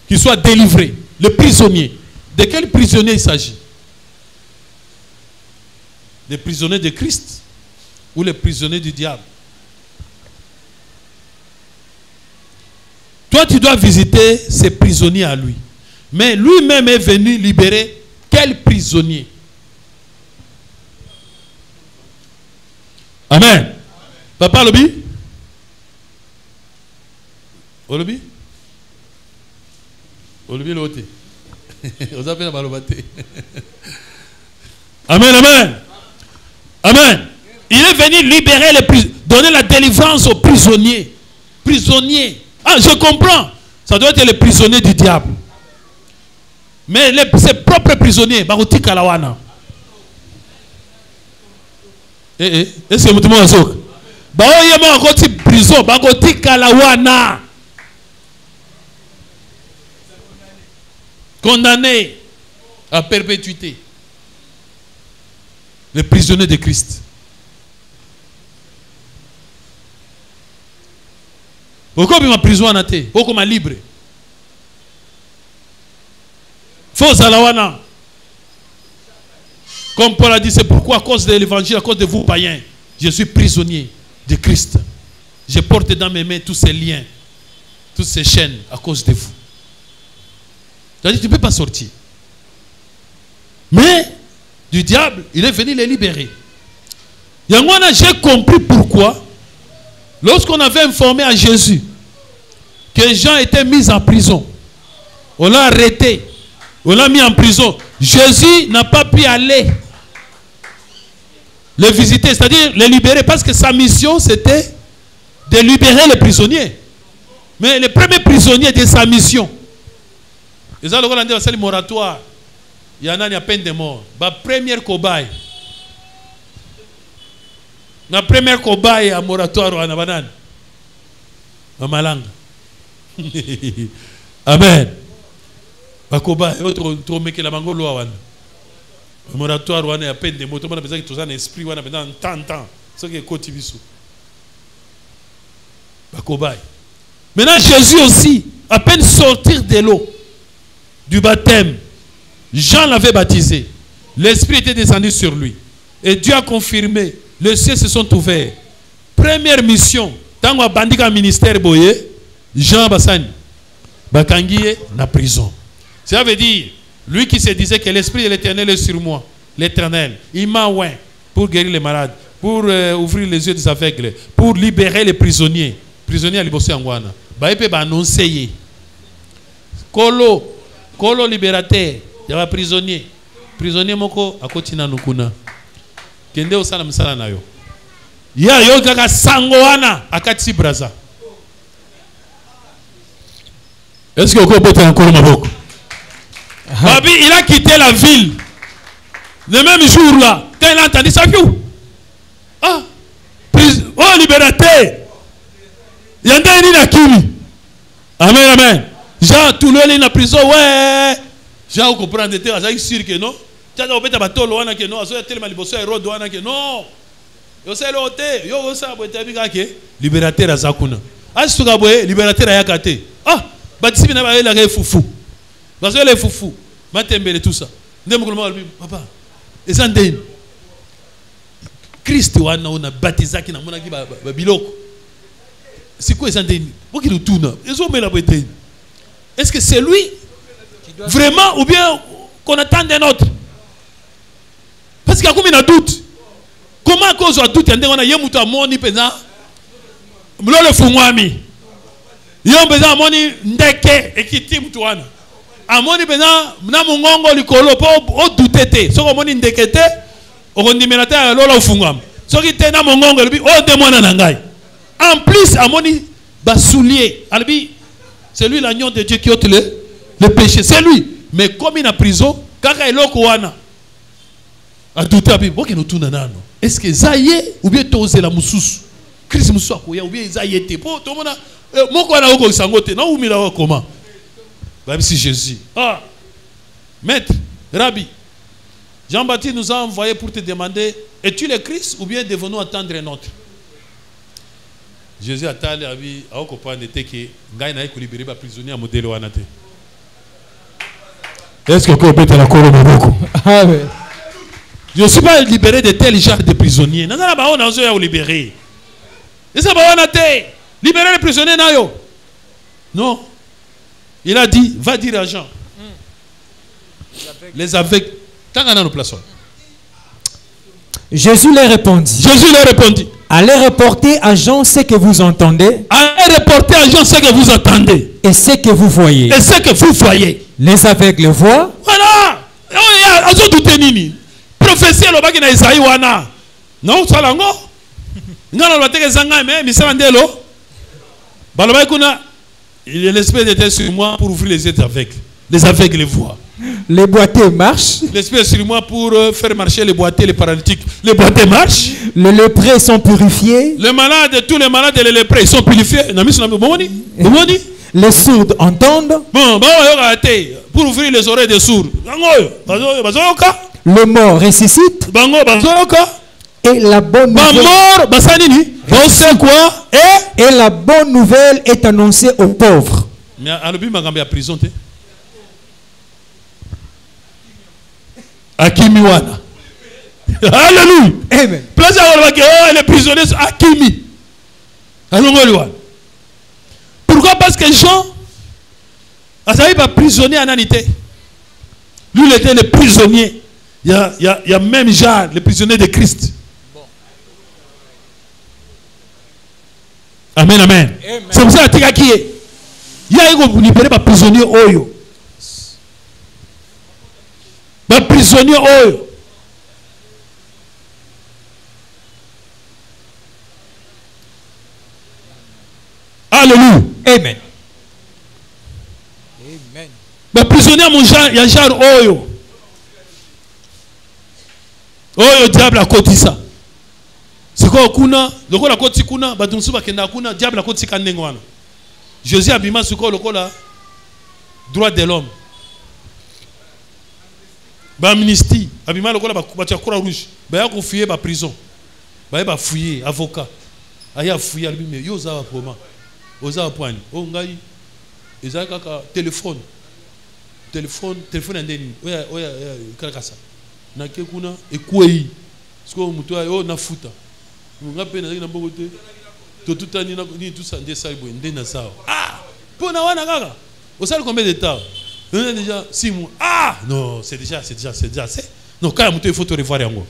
Speaker 1: qu'il soit délivré. Le prisonnier. De quel prisonnier il s'agit? Des prisonniers de Christ ou les prisonniers du diable? Toi, tu dois visiter ces prisonniers à lui. Mais lui-même est venu libérer quel prisonnier? Amen. Papa Lobi? Olobi? Olobi l'ote. Vous appelez la malobate. Amen, amen. Amen. Il est venu libérer les prisonniers, donner la délivrance aux prisonniers. Prisonniers. Ah, je comprends. Ça doit être les prisonniers du diable. Mais ses propres prisonniers, Barouti Kalawana. Est-ce que vous avez dit? Barouti prison, Barouti Kalawana. Condamné à perpétuité. Les prisonniers de Christ. Pourquoi il m'a prison en athée? Pourquoi il m'a libre? Faux alawana. Comme Paul a dit, c'est pourquoi à cause de l'évangile, à cause de vous païens, je suis prisonnier de Christ. Je porte dans mes mains tous ces liens, toutes ces chaînes à cause de vous. C'est-à-dire tu ne peux pas sortir. Mais du diable, il est venu les libérer. Yangwana, j'ai compris pourquoi, lorsqu'on avait informé à Jésus que Jean était mis en prison, on l'a arrêté. On l'a mis en prison. Jésus n'a pas pu aller les visiter, c'est-à-dire les libérer, parce que sa mission c'était de libérer les prisonniers. Mais les premiers prisonniers de sa mission, ils ont le moratoire. Il y en a à peine de mort. La première cobaye. La première cobaye à moratoire en Abanane. En Malanga. Amen. La cobaye, autre mec qui la mango loa. Le moratoire, on a à peine de mots. Tout le monde a besoin que tout ça, un esprit, on a besoin de temps. C'est ce qui est côté bisou. La cobaye. Maintenant, Jésus aussi, à peine sortir de l'eau, du baptême, Jean l'avait baptisé. L'esprit était descendu sur lui. Et Dieu a confirmé. Les cieux se sont ouverts. Première mission. Tant qu'on a bandit un ministère, Jean Bassani, Bakangiye, na prison. Ça veut dire, lui qui se disait que l'esprit de l'éternel est sur moi, l'éternel, il m'a oint pour guérir les malades, pour ouvrir les yeux des aveugles, pour libérer les prisonniers. Prisonniers à Libossé Angwana. Il peut annoncer. Kolo libérateur, il y a un prisonnier. Prisonnier moko a kotina nukuna. Kende osala msala na yo. Ya yo kaka sangoana akati braza. Est-ce que vous pouvez encore maboko? Babi, il a quitté la ville. Le même jour là, quand il a entendu ça, ah, oh libérateur. Il y a un na kimi. Amen, amen. Jean, tout le monde est en prison, ouais. Jean, vous comprenez, vous êtes sûr que non? Tu as dit que non, vous avez tellement liboso Hérode que non. Vous savez l'hôtel, vous savez que libérateur à Zakuna. Ah, si vous avez libérateur à Yakate. Ah, si vous avez la foufou. Vous avez les foufou. Matembele tout ça. Papa, et ça ndé. Christ wana on a baptisé qui na mona ki ba biloko. C'est quoi ça ndé? Pourquoi il tourne? Ils ont mis la beauté. Est-ce que c'est lui vraiment ou bien qu'on attend d'un autre? Parce qu'il y a comme un doute. Comment à cause de doute on a yemuto amoni pena mlole fungwami. Yo pena amoni ndeke ekiti mtu wana. Amoni pena na mungongo likolo po o dutete. Soko amoni ndekete okondimelateur lola fungwami. Soki te na mungongo lubi o demona na ngai. En plus amoni basoulier. Albi c'est lui l'agneau de Dieu qui ôte le péché. C'est lui. Mais comme il est en prison, kaka eloko wana. A douter abi, boke no tuna nano. Est-ce que zaye ou bien toze la mususu? Christ musu akoya ou bien zaye te. Po to mona moko na oko sangote. Na umila wa comment? Ba si Jésus. Ah. Maître, Rabbi. Jean-Baptiste nous a envoyé pour te demander, es-tu le Christ ou bien devons-nous attendre un autre? Jésus a dit à lui, à comprendre que Gaïna est libéré par prisonnier à modèle wanate. Est-ce que vous pouvez être d'accord avec beaucoup? Je ne suis pas libéré de tel genre de prisonniers. Non, non, on a libéré. Et ça va wanate. Libérer les prisonniers nayo. Non. Il a dit, va dire à Jean. Les aveugles. Quand on a nos plaçons.
Speaker 2: Jésus leur répondit. Allez reporter à Jean ce que vous entendez.
Speaker 1: Allez reporter à Jean ce que vous entendez.
Speaker 2: Et ce que vous voyez.
Speaker 1: Et ce que vous voyez.
Speaker 2: Les aveugles voient.
Speaker 1: Voilà. Prophétie le baki na Isaïe wana. Non, ça lango. Ngana lo teke zanga mais misala ndelo. Baloba kuna l'esprit était sur moi pour ouvrir les yeux des aveugles. Les aveugles voient.
Speaker 2: Les boiteux marchent.
Speaker 1: L'esprit est sur moi pour faire marcher les boiteux, les paralytiques. Les boiteux marchent.
Speaker 2: Les lépreux sont purifiés.
Speaker 1: Les malades, tous les malades et les lépreux, ils sont purifiés.
Speaker 2: Les sourds entendent.
Speaker 1: Bon, pour ouvrir les oreilles des sourds.
Speaker 2: Le mort ressuscite. Et la bonne nouvelle. Et la bonne nouvelle est annoncée aux pauvres.
Speaker 1: Mais à la prison, Akimi wana. Alléluia.
Speaker 2: Amen.
Speaker 1: Place à les prisonniers sont Akimi. Alléluia. Pourquoi? Parce que Jean a pas prisonnier en anité. Lui, il était le prisonnier. Il y a même genre, le prisonnier de Christ. Bon. Amen, amen. C'est pour ça que qui est. Il y a un libéré par prisonnier Oyo. Par prisonnier Oyo. Alléluia.
Speaker 2: Amen. Amen.
Speaker 1: Les prisonniers il y a genre oyo. Oyo diable a côté ça. C'est quoi kuna? Le quoi la côté kuna? Badumsu bakenda kuna diable a côté kanengwana. Jésus abima suko le quoi la droit de l'homme. Ba amnistie abima le quoi la ba croix rouge. Ba ya confier ba prison. Ba ba fouiller avocat. Aya fouiller lui mais yo za comment? Oza point. O ngai eza kaka téléphone ndeni oya kaka ça. Na ke kuna ekwei. Siko mutu ayo na futa. Ngape na na bogote. To tutani na ni tout ça ndé ça bo ndé na ça. Ah! Pona wana kaka. Au sale combien de temps? Déjà 6 mois. Ah! Non, c'est déjà. Non, quand mutu il faut te revoir yango.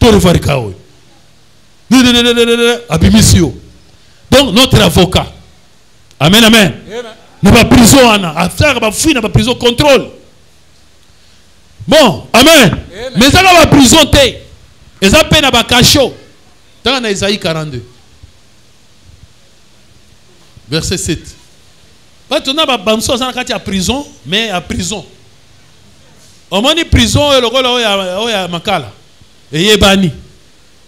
Speaker 1: To revoir kawo. Abimisio. Donc notre avocat. Amen, amen. Nous pas prison affaire ba fouille na ba prison contrôle. Bon, amen. Mais ça va prison té. Et ça peine à ba cachot. Dans Isaïe 42. Verset 7. Maintenant ba bamso ça quand il y a prison, mais à prison. On m'a dit prison et le rôle oya makala. Et yebani.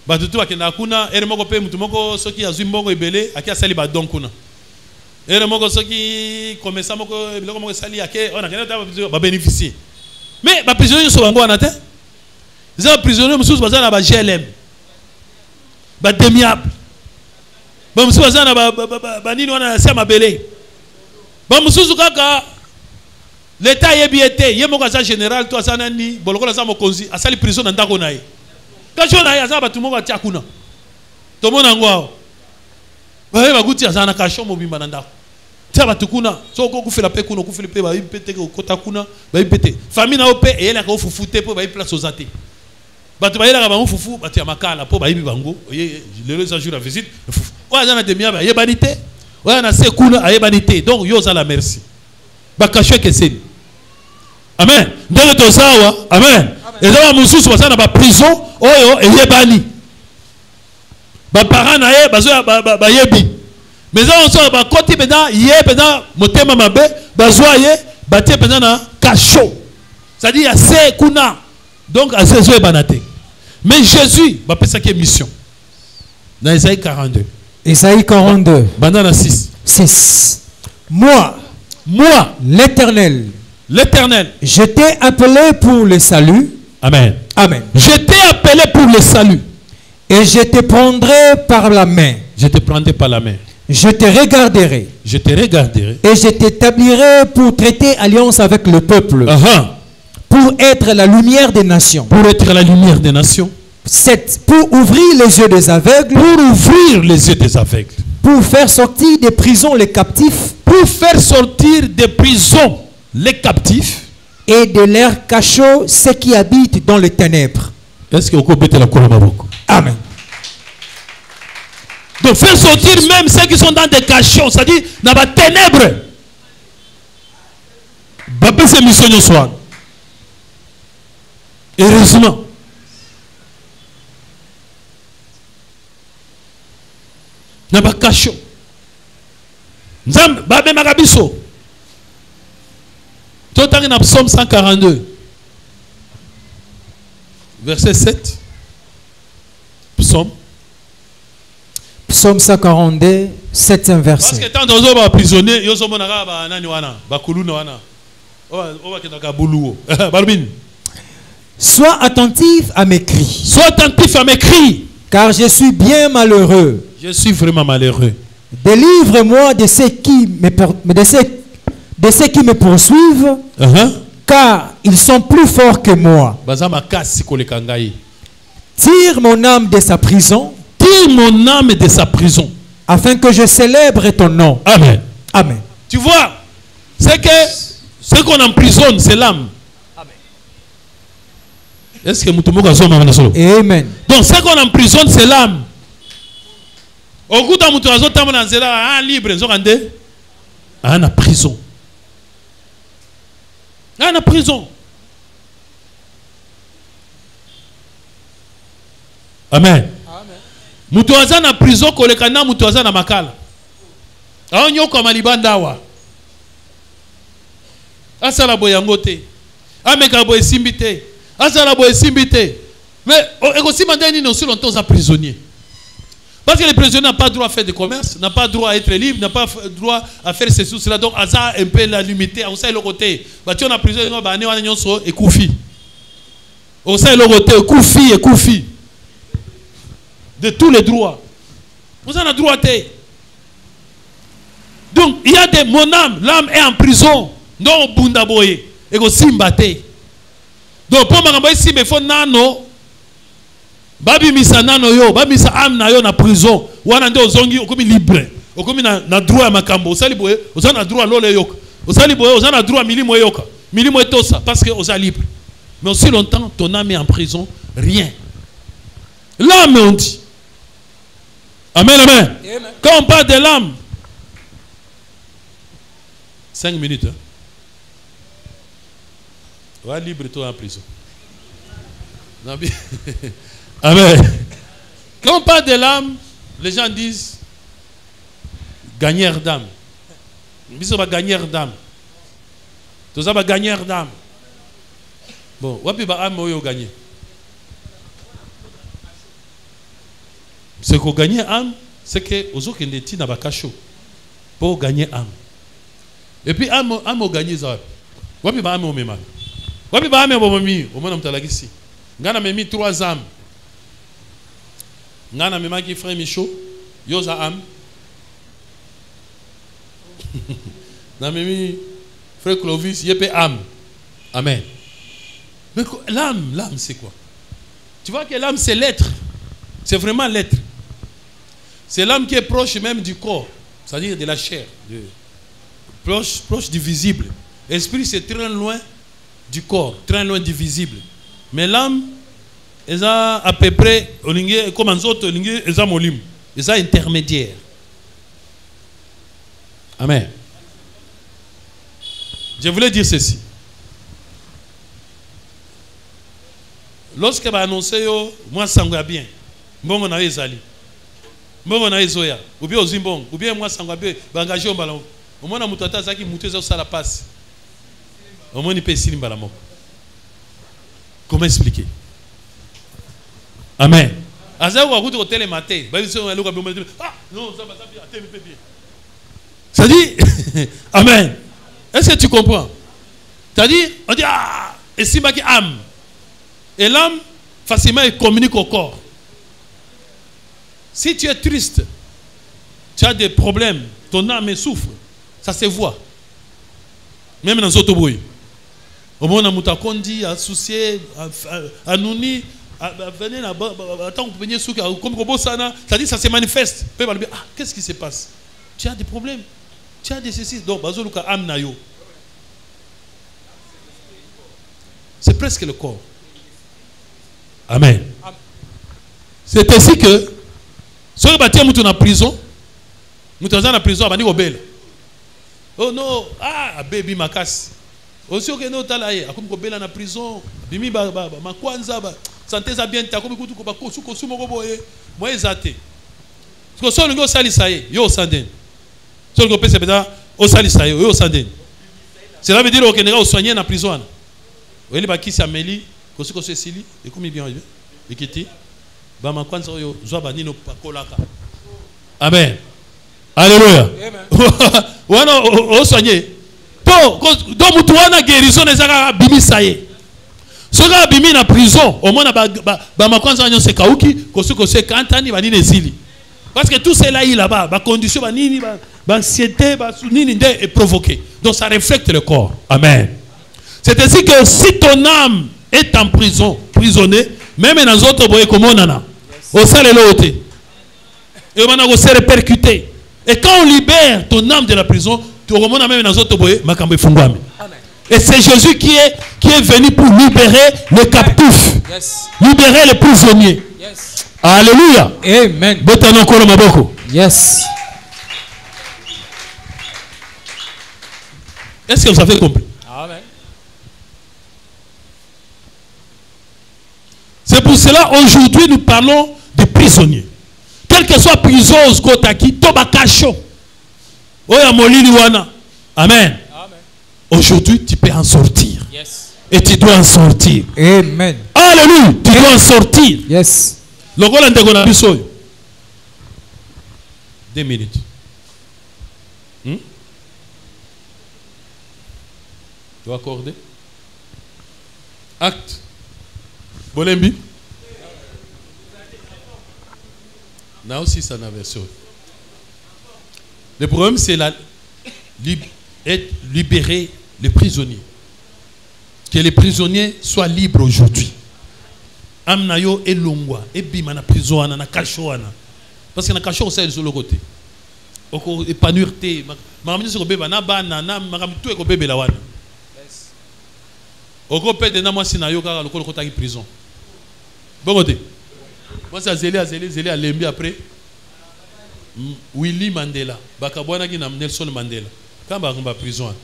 Speaker 1: Ba tutu akenda kuna ere moko pe mutu moko soki azwi mbongo ebele akia sali ba don kuna. Ere moko soki komesa moko biloko moko sali ake on a kenda ba bénéficier. Mais ba prisonnier so bango anate. Les prisonniers mususu bazana ba GLM. Ba demiable. Ba mususu bazana ba nini wana sia mabele. Ba mususu kaka l'état yebiete ye moko za général to asana ni boloko la za mokonzi asali prison na ndako na ye. Quand on a yaza ba tumo ba tia kuna. To mona ngwao. Ba ye ba guti azana kasho mobimba na ndako. Tia ba tukuna so ko kufela pe kuna kufela pe ba ipete ko kota kuna ba ipete. Famille na ope e yela ko fufute po ba place ozate. Ba to ba yela ba fufu ba tia makala po ba ibi bango. Le jour la visite. O azana demia ba yebanité. O na se kuna ayebanité. Donc yo za la merci. Ba kasho ke seni. Amen. Ndenge to sawa. Amen. Et là mususu bazana ba prison oyo eyebani. Ba parents na ye bazo ba yebi. Mais là on sort ba côté beda ye beda motema mabe bazwa ye batie beda na cachot. C'est-à-dire il y a se kuna. Donc à ce jour banate. Mais Jésus va penser qu'il y a mission. Dans Isaïe 42.
Speaker 2: Isaïe 42.
Speaker 1: Bandana 6.
Speaker 2: 6. Moi, l'Éternel, je t'ai appelé pour le salut.
Speaker 1: Amen.
Speaker 2: Amen.
Speaker 1: Je t'ai appelé pour le salut.
Speaker 2: Et je te prendrai par la main.
Speaker 1: Je te prendrai par la main.
Speaker 2: Je te regarderai.
Speaker 1: Je te regarderai.
Speaker 2: Et je t'établirai pour traiter alliance avec le peuple. Pour être la lumière des nations.
Speaker 1: Pour être la lumière des nations.
Speaker 2: 7. Pour ouvrir les yeux des aveugles.
Speaker 1: Pour ouvrir les yeux des aveugles.
Speaker 2: Pour faire sortir des prisons les captifs.
Speaker 1: Pour faire sortir des prisons les captifs.
Speaker 2: Et de leurs cachots ceux qui habitent dans les ténèbres.
Speaker 1: Est-ce que vous pouvez la beaucoup?
Speaker 2: Amen.
Speaker 1: Donc faire sortir même ceux qui sont dans des cachots, c'est-à-dire dans les ténèbres. Bapé c'est mission de soir. Heureusement. Dans les cachots. Nzambe babé magabiso. Tout en dans Psaume 142. Verset 7. Psaume
Speaker 2: 142, 7e verset.
Speaker 1: Parce que tant d'oiseaux va prisonnier, yo so monaka ba nani wana, ba kuluna wana. O ba ketaka buluo. Balbin.
Speaker 2: Sois attentif à mes cris.
Speaker 1: Sois attentif à mes cris.
Speaker 2: Car je suis bien malheureux.
Speaker 1: Je suis vraiment malheureux.
Speaker 2: Délivre-moi de ceux qui me poursuivent. Car ils sont plus forts que moi. Tire mon âme de sa prison.
Speaker 1: Tire mon âme de sa prison.
Speaker 2: Afin que je célèbre ton nom.
Speaker 1: Amen.
Speaker 2: Amen.
Speaker 1: Tu vois, c'est que ce qu'on emprisonne, c'est l'âme. Est-ce que
Speaker 2: Amen.
Speaker 1: Donc ce qu'on emprisonne, c'est l'âme. Au bout d'un moment, libre, en prison. En prison. Amen. Mutuaza na prison kolekana mutuaza na makala. Aonyo comme alibandawa. Asala boyangote. Ameka boye simbite. Asala boye simbite. Mais aussi mandani non si longtemps aux prisonniers. Parce que les prisonniers n'ont pas droit à faire de commerce, n'ont pas droit à être libre, n'ont pas droit à faire ceci ou cela. Donc, ça un peu la limité. On sait le côté. Tu as prisonnier, et koufi. On sait le côté, koufi et koufi. De tous les droits. Vous en avez droit. Donc, il y a des. Mon âme, l'âme est en prison. Non, bundaboye. Et go simbate. Donc, pour m'envoyer si me faut nano. Babi misa nano yo, babi misa am na yo na prison. Wana ndio zongi okomi libre. Okomi na droit ya makambo. Osali boye, osana droit lole yoka. Osali boye, osana droit milimo yoka. Milimo etosa parce que osa libre. Mais aussi longtemps ton âme est en prison, rien. L'âme on dit. Amen, amen. Amen. Quand on parle de l'âme, 5 minutes. Hein? Ouais, libre toi en prison. Amen. Quand on parle de l'âme, les gens disent gagneur d'âme. Ils disent gagneur d'âme. Tout ça va gagneur d'âme. Bon, wapi ba âme oyo gagner. Ce qu'on gagne âme, c'est que aux autres qui n'ont pas caché pour gagner âme. Et puis âme au gagner ça. Wapi ba âme au même. Wapi ba âme au mami, au moins on t'a ici. Ngana memi 3 âmes. Ngana mema qui frère Michaud, yoza âme. Na memi frère Clovis, yepé âme. Amen. Mais l'âme c'est quoi? Tu vois que l'âme c'est l'être. C'est vraiment l'être. C'est l'âme qui est proche même du corps, c'est-à-dire de la chair, proche du visible. L'esprit c'est très loin du corps, très loin du visible. Mais l'âme, elle a à peu près, comme en autres, elle a molim, elle a intermédiaire. Amen. Je voulais dire ceci. Lorsque va annoncer moi sangwa bien, mbongo na ezali. Mbongo na ezoya, ou bien ozimbongo, ou bien moi sangwa bien, ba engagé au ballon. Au moins na mutata zaki mutu za sala passe. Au moins ni pe silimba la moko. Comment expliquer? Amen. Aza wa kutu hôtel matin, ba biso na luka bien. Ah, non, ça va bien, attends bien. Ça dit amen. Est-ce que tu comprends? C'est-à-dire on dit ah, et si ba ki âme. Et l'âme, facilement, elle communique au corps. Si tu es triste, tu as des problèmes, ton âme souffre, ça se voit. Même dans les autres bruits. Au moment où on a dit, associé, à Nouni, à venir là, attends, on peut venir comme Robosana, c'est-à-dire ça se manifeste. Ah, qu'est-ce qui se passe? Tu as des problèmes, tu as des ceci. Donc, c'est presque le corps. Amen. C'est ainsi que si on est en prison, nous sommes en prison, on va dire oh non, ah, baby ma casse. Aussi, on est en prison, bimi ma kwanza, santé za bien, ta comme kutu ko bakosu ko sumo ko boye, moi ezate. Parce que solo ngo sali saye, yo sanden. Solo ngo pese beda, o sali saye, yo sanden. Cela veut dire qu'on est soigné en prison. Oui, ba kisi ameli. Kosi kosi sili et comme bien ekiti ba makwanza oyo zwa banino pakolaka. Amen. Alléluia. Wana o soigné po do mutu wana guérison ezaka bimisa ye. Soka bimi na prison au moins ba makwanza nyo se kauki kosi kosi kantani banine ezili. Parce que tout cela il là-bas ba condition banini ba anxiété ba nini est provoqué. Donc ça reflète le corps. Amen. C'est ainsi que si ton âme est en prison, prisonnier, même dans les autres boyes comme on en a. Au sein de l'autre. Et on a se répercuté. Et quand on libère ton âme de la prison, tu remontes même dans les autres boyes, et c'est Jésus qui est venu pour libérer les captifs. Yes. Libérer les prisonniers. Yes. Alléluia.
Speaker 2: Amen.
Speaker 1: Yes. Est-ce que vous avez compris? Amen. C'est pour cela aujourd'hui nous parlons de prisonniers. Quelle que soit prison, Kotaki, Tobakacho. Oya molili wana. Amen. Aujourd'hui, tu peux en sortir.
Speaker 2: Yes.
Speaker 1: Et tu dois en sortir.
Speaker 2: Amen.
Speaker 1: Alléluia. Tu dois en sortir.
Speaker 2: Yes.
Speaker 1: 2 minutes. Tu dois accorder. Acte. Bolembi. Là aussi, ça n'a version. Le problème, c'est libérer les prisonniers. Que les prisonniers soient libres aujourd'hui. Amnayo et longwa et bima na prison na kachoana. Parce que na kacho c'est sur le côté. Oko épanouir te. Makamni so beba na bana na makamni tout ko bebe la wana. Oko pede na mwasi na yo kaka lokolo kota ki prison. Bon côté. Moi c'est Zélie à Lembi après. Willy Mandela. Bakabwana ki na Nelson Mandela. Quand ba ngomba prison.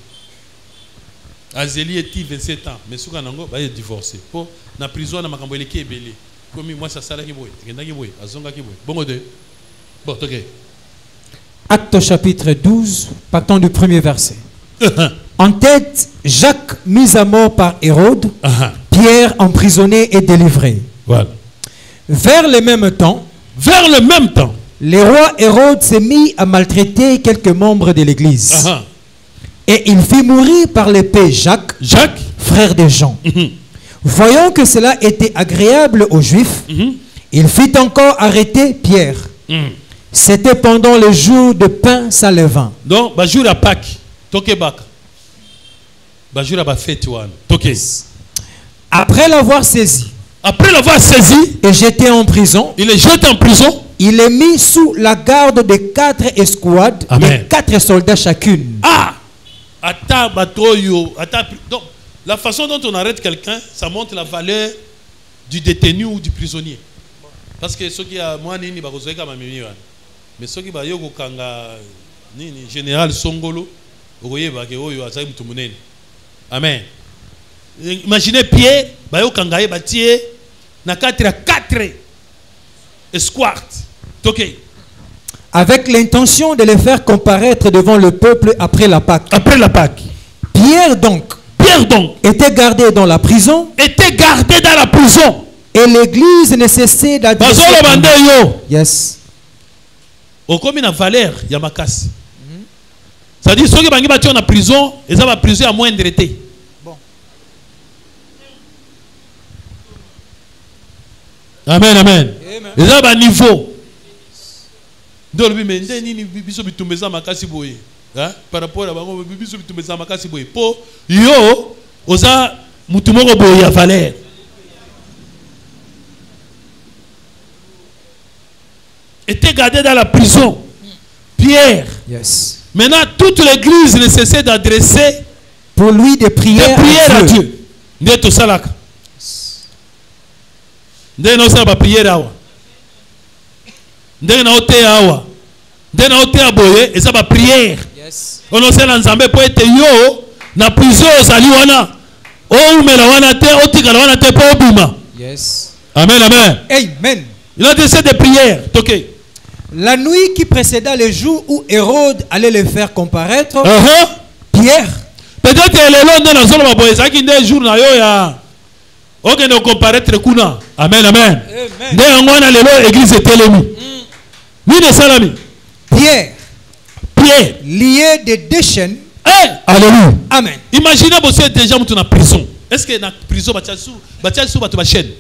Speaker 1: Azélie est 27 ans, mais souka nango ba divorcé. Pour na prison na makambo eleki ebele. Comme moi ça sala ki boy, ngenda ki boy, azonga ki boy. Bon de. Bon, OK.
Speaker 2: Acte chapitre 12, partant du premier verset. En tête, Jacques mis à mort par Hérode, Pierre emprisonné et délivré.
Speaker 1: Voilà.
Speaker 2: Vers le même temps, le roi Hérode s'est mis à maltraiter quelques membres de l'église. Et il fit mourir par l'épée Jacques, frère de Jean. Voyant que cela était agréable aux Juifs, il fit encore arrêter Pierre. C'était pendant le jour de pain sans levain.
Speaker 1: Donc, le jour à Pâques, le jour à fête,
Speaker 2: après l'avoir saisi,
Speaker 1: et
Speaker 2: jeté en prison,
Speaker 1: il est jeté en prison.
Speaker 2: Il est mis sous la garde de 4 escouades et 4 soldats chacune.
Speaker 1: Donc, la façon dont on arrête quelqu'un, ça montre la valeur du détenu ou du prisonnier. Parce que ceux qui ont moi nini bakozoi kama mimi wana. Mais ceux qui ba yoko kanga nini général Songolo okoyeba ke oyo azali mutu munene. Amen. Imaginez Pierre ba yoko kanga ye batie na 4 escortes. OK.
Speaker 2: Avec l'intention de les faire comparaître devant le peuple après la Pâque. Pierre donc était gardé dans la prison. Et l'église ne cessait d'adresser. Yes.
Speaker 1: Au comme une valeur, il y a ma casse. C'est-à-dire ceux qui sont battus en prison, ils ont la prison à moindre été. Bon. Amen. Ils ont un niveau. Par rapport à pour yo oza mutumoko boya valeur. Était gardé dans la prison. Pierre.
Speaker 2: Yes.
Speaker 1: Maintenant toute l'église ne cessait d'adresser
Speaker 2: pour lui des prières
Speaker 1: à Dieu. Ndeto salaka. Ndeno sa ba prière awa. Ndenge na ote awa. Ndenge na ote aboye eza ba prière.
Speaker 2: Yes.
Speaker 1: On sait l'ensemble pour être yo na prison osali wana. O umela wana te otikala wana te po obima.
Speaker 2: Yes.
Speaker 1: Amen.
Speaker 2: Amen.
Speaker 1: Il a décidé de prière. OK.
Speaker 2: La nuit qui précéda le jour où Hérode allait le faire comparaître, Pierre.
Speaker 1: Peut-être que le long de la zone va boire ça qui est jour na yo ya. OK, nous comparaître kuna. Amen. Dès on a le long église était l'ennemi. Ni de salami.
Speaker 2: Pierre lié de 2 chaînes.
Speaker 1: Alléluia.
Speaker 2: Amen.
Speaker 1: Imaginez vous êtes déjà dans la prison. Est-ce que dans la prison batia ba chaîne?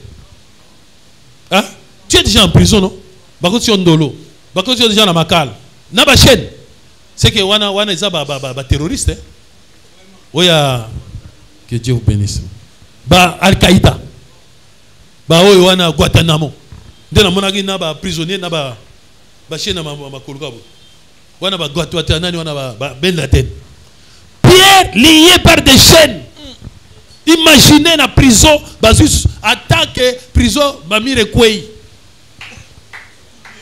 Speaker 1: Hein? Tu es déjà en prison non? Bako tu es ndolo. Bako tu es déjà dans makal. Na ba chaîne. C'est que wana eza ba terroriste hein. Oya que Dieu vous bénisse. Ba Al-Qaïda. Ba oyo wana Guantanamo. Ndena monaki na ba prisonnier na ba chaîne na makoluka bo. Wana ba Guantanamo wana ba Ben Laden. Pierre lié par des chaînes. Imaginez la prison, attaque prison, Mamire Kwei.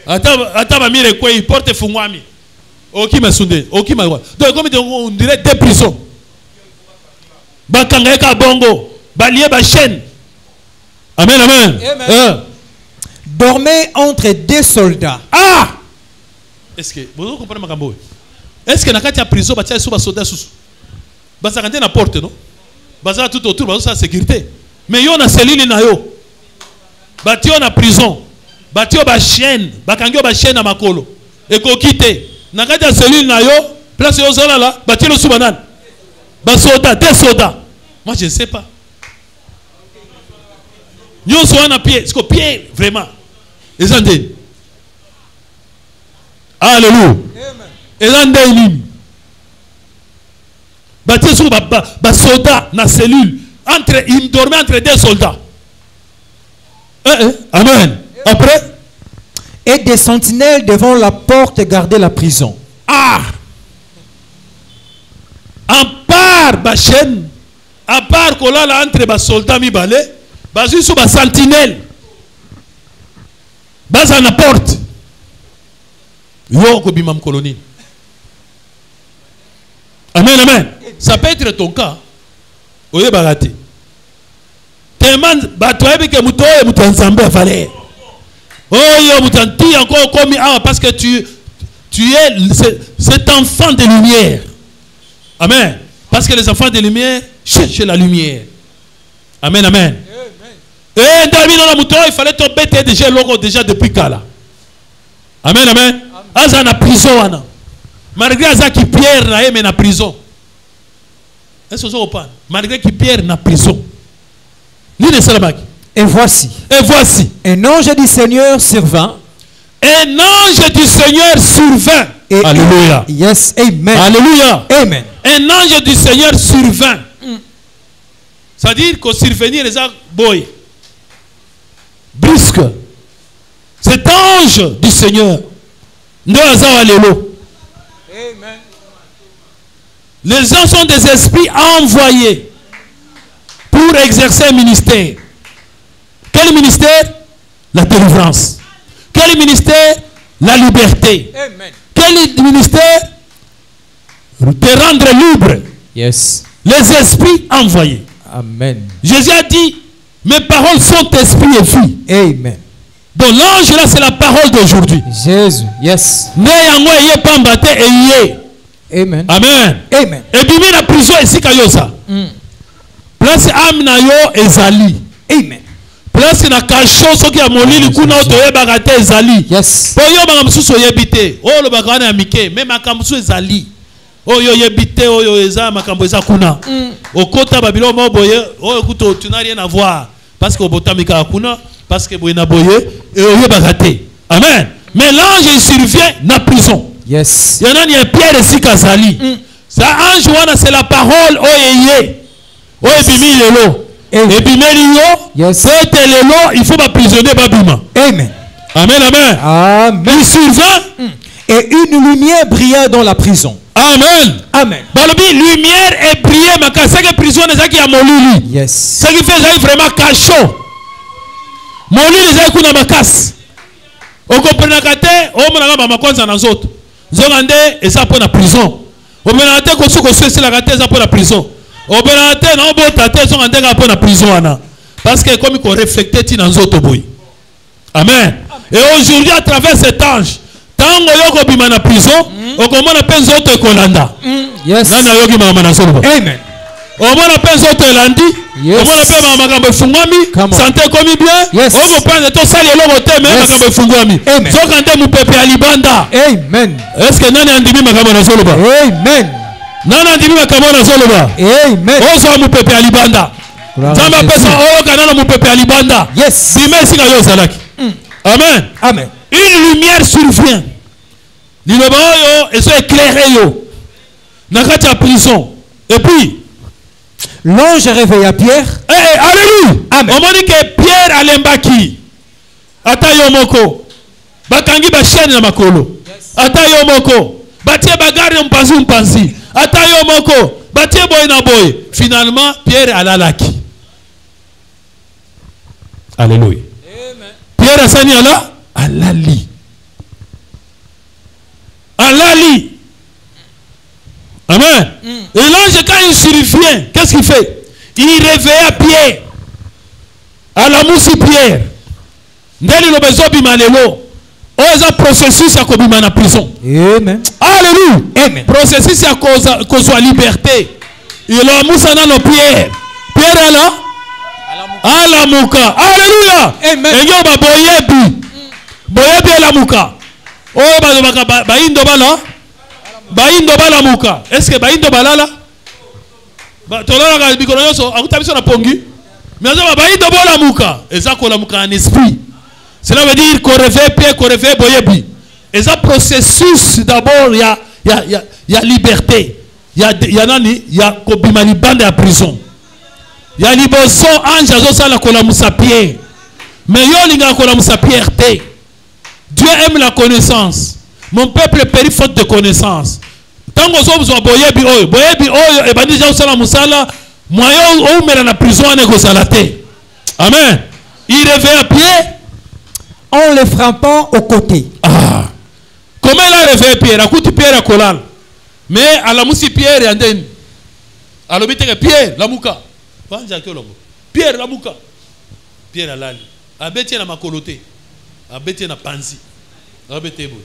Speaker 1: Attends, Mamire Kwei, porte Fungwami. Ok, ma sunde, ok, ma. Donc, comme on dirait des prisons. Bakangeka Bongo, Balié Bachen. Amen.
Speaker 2: Dormait entre 2 soldats.
Speaker 1: Est-ce que vous comprenez ma gambo? Est-ce que dans la prison, il y a des soldats sous? Parce que la porte, non? Parce que tout autour, il y a la sécurité. Mais il y a une cellule, il y a une prison. Il y a une chaîne. Il y a une chaîne à Makolo. Et qu'on quitte. Dans la cellule, il y a place de là, il y a le sous-banan. Des soldats. Moi, je ne sais pas. Nous sommes à pied. C'est que pied, vraiment. Les Andés. Alléluia. Les Andés. Bâti sur les soldats dans la cellule. Ils dormaient entre deux soldats. Amen. Après.
Speaker 2: Et des sentinelles devant la porte gardaient la prison.
Speaker 1: Ah! En part, la chaîne. À part qu'on a entre les soldats, mi balé. Basé sur la sentinelle. Basé à la porte. Yo ko bimam colonie. Amen, amen. Ça peut être ton cas. Oye bagati. Tellement batoye que muto et muto ensemble fallait. Oh yo mutanti encore comme parce que tu es cet enfant de lumière. Amen. Parce que les enfants de lumière cherchent la lumière. Amen, amen. Et dans le il fallait tomber déjà depuis Kala. Amen, amen. Aza na prison. Malgré Aza qui Pierre na mais na prison. Est-ce que vous comprenez? Malgré qui Pierre na prison.
Speaker 2: Et voici. Un ange du Seigneur survint.
Speaker 1: Un ange du Seigneur survint. Alléluia.
Speaker 2: Yes, amen.
Speaker 1: Alléluia.
Speaker 2: Amen.
Speaker 1: Un ange du Seigneur survint. C'est-à-dire qu'au survenir, les boy. Brusque. Cet ange du Seigneur. Amen. Les gens sont des esprits envoyés pour exercer un ministère. Quel ministère? La délivrance. Quel ministère? La liberté.
Speaker 2: Amen.
Speaker 1: Quel ministère? Te rendre libre.
Speaker 2: Yes.
Speaker 1: Les esprits envoyés.
Speaker 2: Amen.
Speaker 1: Jésus a dit, mes paroles sont esprit et vie.
Speaker 2: Amen.
Speaker 1: Donc l'ange là, c'est la parole d'aujourd'hui.
Speaker 2: Jésus. Yes. Amen.
Speaker 1: Amen.
Speaker 2: Amen.
Speaker 1: Et puis la prison ici kayosa. Place âme na yo ezali.
Speaker 2: Amen.
Speaker 1: Place na kacho soki ya molili kuna otoye bagate ezali.
Speaker 2: Yes.
Speaker 1: Po yo banga mususu yebite. O lo bagana ya mike, même makambo ezali. Oyo yebite oyo eza makambo eza kuna. Okota babilo mo boye, oyo kuto tu n'as rien à voir parce que botamika kuna, parce que boyena boye et oyo bagate. Amen. Mais l'ange il survient na prison.
Speaker 2: Yes.
Speaker 1: Il y en a une pierre ici Kazali. Ça ange wana c'est la parole oyeye. Oye bimi lelo. Et bimi lelo.
Speaker 2: Yes.
Speaker 1: C'est lelo, il faut pas prisonnier babima.
Speaker 2: Amen.
Speaker 1: Amen, amen.
Speaker 2: Amen.
Speaker 1: Il survint.
Speaker 2: Et une lumière brilla dans la prison.
Speaker 1: Amen.
Speaker 2: Amen.
Speaker 1: Balobi lumière et briller ma c'est que prison les qui a molili.
Speaker 2: Yes.
Speaker 1: Ce qui fait ça vraiment cachot. Molili les kuna makas. On comprend kate o mona ba makonza na zoto. Zongande et ça pour la prison. O mena te ko suko c'est la kate ça pour la prison. O mena te na bota te zongande ka pour la prison ana. Parce que comme il faut refléter ti na zoto boy. Amen. Et aujourd'hui à travers cet ange tango yoko bima na prison okomona pe nzoto ekolanda.
Speaker 2: Yes.
Speaker 1: Nana yoki mama na solo.
Speaker 2: Amen.
Speaker 1: Omona pe nzoto elandi.
Speaker 2: Yes.
Speaker 1: Omona pe mama makambo efungwami. Santé komi bien.
Speaker 2: Yes.
Speaker 1: Oko pande to sali eloko te mais makambo efungwami. Soka nde mupepe ya libanda.
Speaker 2: Amen.
Speaker 1: Est-ce que nani andimi makambo na solo ba?
Speaker 2: Amen.
Speaker 1: Nani andimi makambo na solo ba?
Speaker 2: Amen.
Speaker 1: Ozo mupepe ya libanda. Zamba pesa oyo kanana mupepe ya libanda.
Speaker 2: Yes.
Speaker 1: Bimesi ka yo salaki. Amen.
Speaker 2: Amen.
Speaker 1: Une lumière survient. Liloba yo et soit éclairé yo. Na kati ya prison. Et puis
Speaker 2: l'ange réveilla Pierre.
Speaker 1: Alléluia.
Speaker 2: Amen.
Speaker 1: On m'a dit que Pierre alembaki. Ata yo moko. Bakangi ba chaîne na makolo. Ata yo moko. Batie bagarre mpanzi. Ata yo moko. Batie boy na boy. Finalement Pierre alalaki. Alléluia. Amen. Pierre asani ala alali. Alali. Amen. Et l'ange, quand il survient, qu'est-ce qu'il fait? Il réveilla Pierre. À la moussi Pierre. Ndeli lo bezo bima lelo. Oza processus ya kobima na prison.
Speaker 2: Amen.
Speaker 1: Alléluia.
Speaker 2: Amen.
Speaker 1: Processus à cause de la liberté. Il a moussa dans nos pierres. Pierre est là. À la mouka. Alléluia.
Speaker 2: Amen.
Speaker 1: Et yo ba boyebi. Boyebi à la mouka. Oh ba indo bala. Ba indo bala mouka. Est-ce que ba indo bala là? Ba tolala ka bikolo yoso akutabiso na pongi. Mais ba indo bala mouka. Ezako la mouka en esprit. Cela veut dire qu'on réveille Pierre, qu'on réveille boyebi. Et ça processus d'abord il y a liberté. Il y a kobimali bande à prison. Il y a liboso ange azosala kola musapie. Mais yo linga kola musapie RT. Dieu aime la connaissance. Mon peuple périt faute de connaissance. Tant que vous avez boyebi oyo et bandi josala musala moyo ou mera na prison ne ko salate. Amen. Il réveille à pied
Speaker 2: en le frappant au côté.
Speaker 1: Ah. Comment il a réveillé Pierre? A coutu Pierre à colal. Mais à la moussi Pierre et Anden. À l'obité Pierre, la mouka. Pierre, la mouka. Pierre à l'ali. A bêté na makoloté. A bêté na panzi. A bêté boy.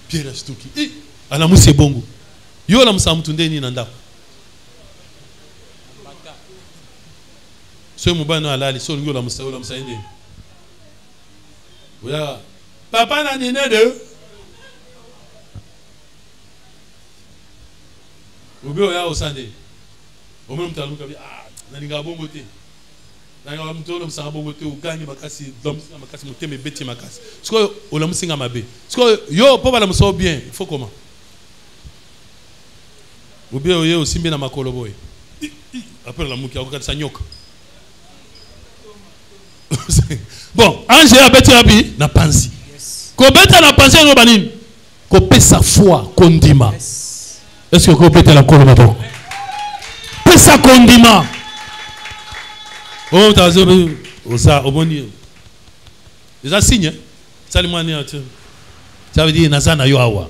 Speaker 1: Pierre a stuki. À la moussi bongo. Yo la moussa moutunde ni nanda. Ce moubano à l'ali. So yo la moussa ende. Oya. Papa n'a ni de. Oubé oya au sande. Au même temps, ah, naninga bongote. Naninga mtolo msanga bongote ugangi makasi, domsina makasi muteme beti makasi. Siko ola musinga mabe. Siko yo po bala muso bien, il faut comment? Oubé oye osimbi na makolo boy. Après la muki akokata sanyoka. Bon, ange a beti abi na panzi. Ko beta na panzi no banini. Ko pesa foi kondima. Est-ce que vous pouvez la colonne? Pesa condiment. Oh, t'as dit, ça, au bon Dieu. Les signes, ça veut dire, Nazana yo awa.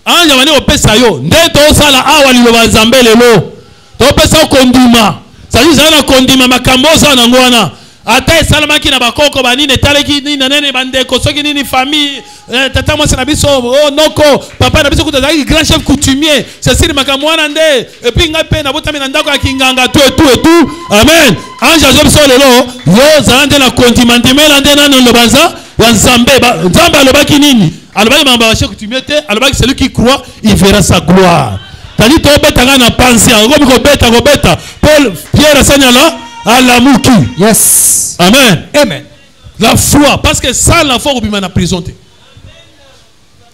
Speaker 1: Ah, y'a venu au pesa yo. N'eto sala awa li lo bazambele lo. To pesa condiment. Ça dit, ça na condiment makamboza na ngwana. Ata salamaki na bakoko banine taleki ni nanene bandeko soki ni famille tata moi c'est na biso oh noko papa na biso kutazaki grand chef coutumier c'est siri makamwana nde et puis ngape na botami na ndako ya kinganga tout amen anja biso lelo yo zande na condimenter nde nano lobanza ya nzambe nzambe alobaki nini alobaki mamba ba chef coutumier te alobaki celui qui croit il verra sa gloire tali to betanga na pensée ko beta Paul Pierre Sanyala à la mouki.
Speaker 2: Yes.
Speaker 1: Amen.
Speaker 2: Amen.
Speaker 1: La foi. Parce que sans la foi, on peut prison.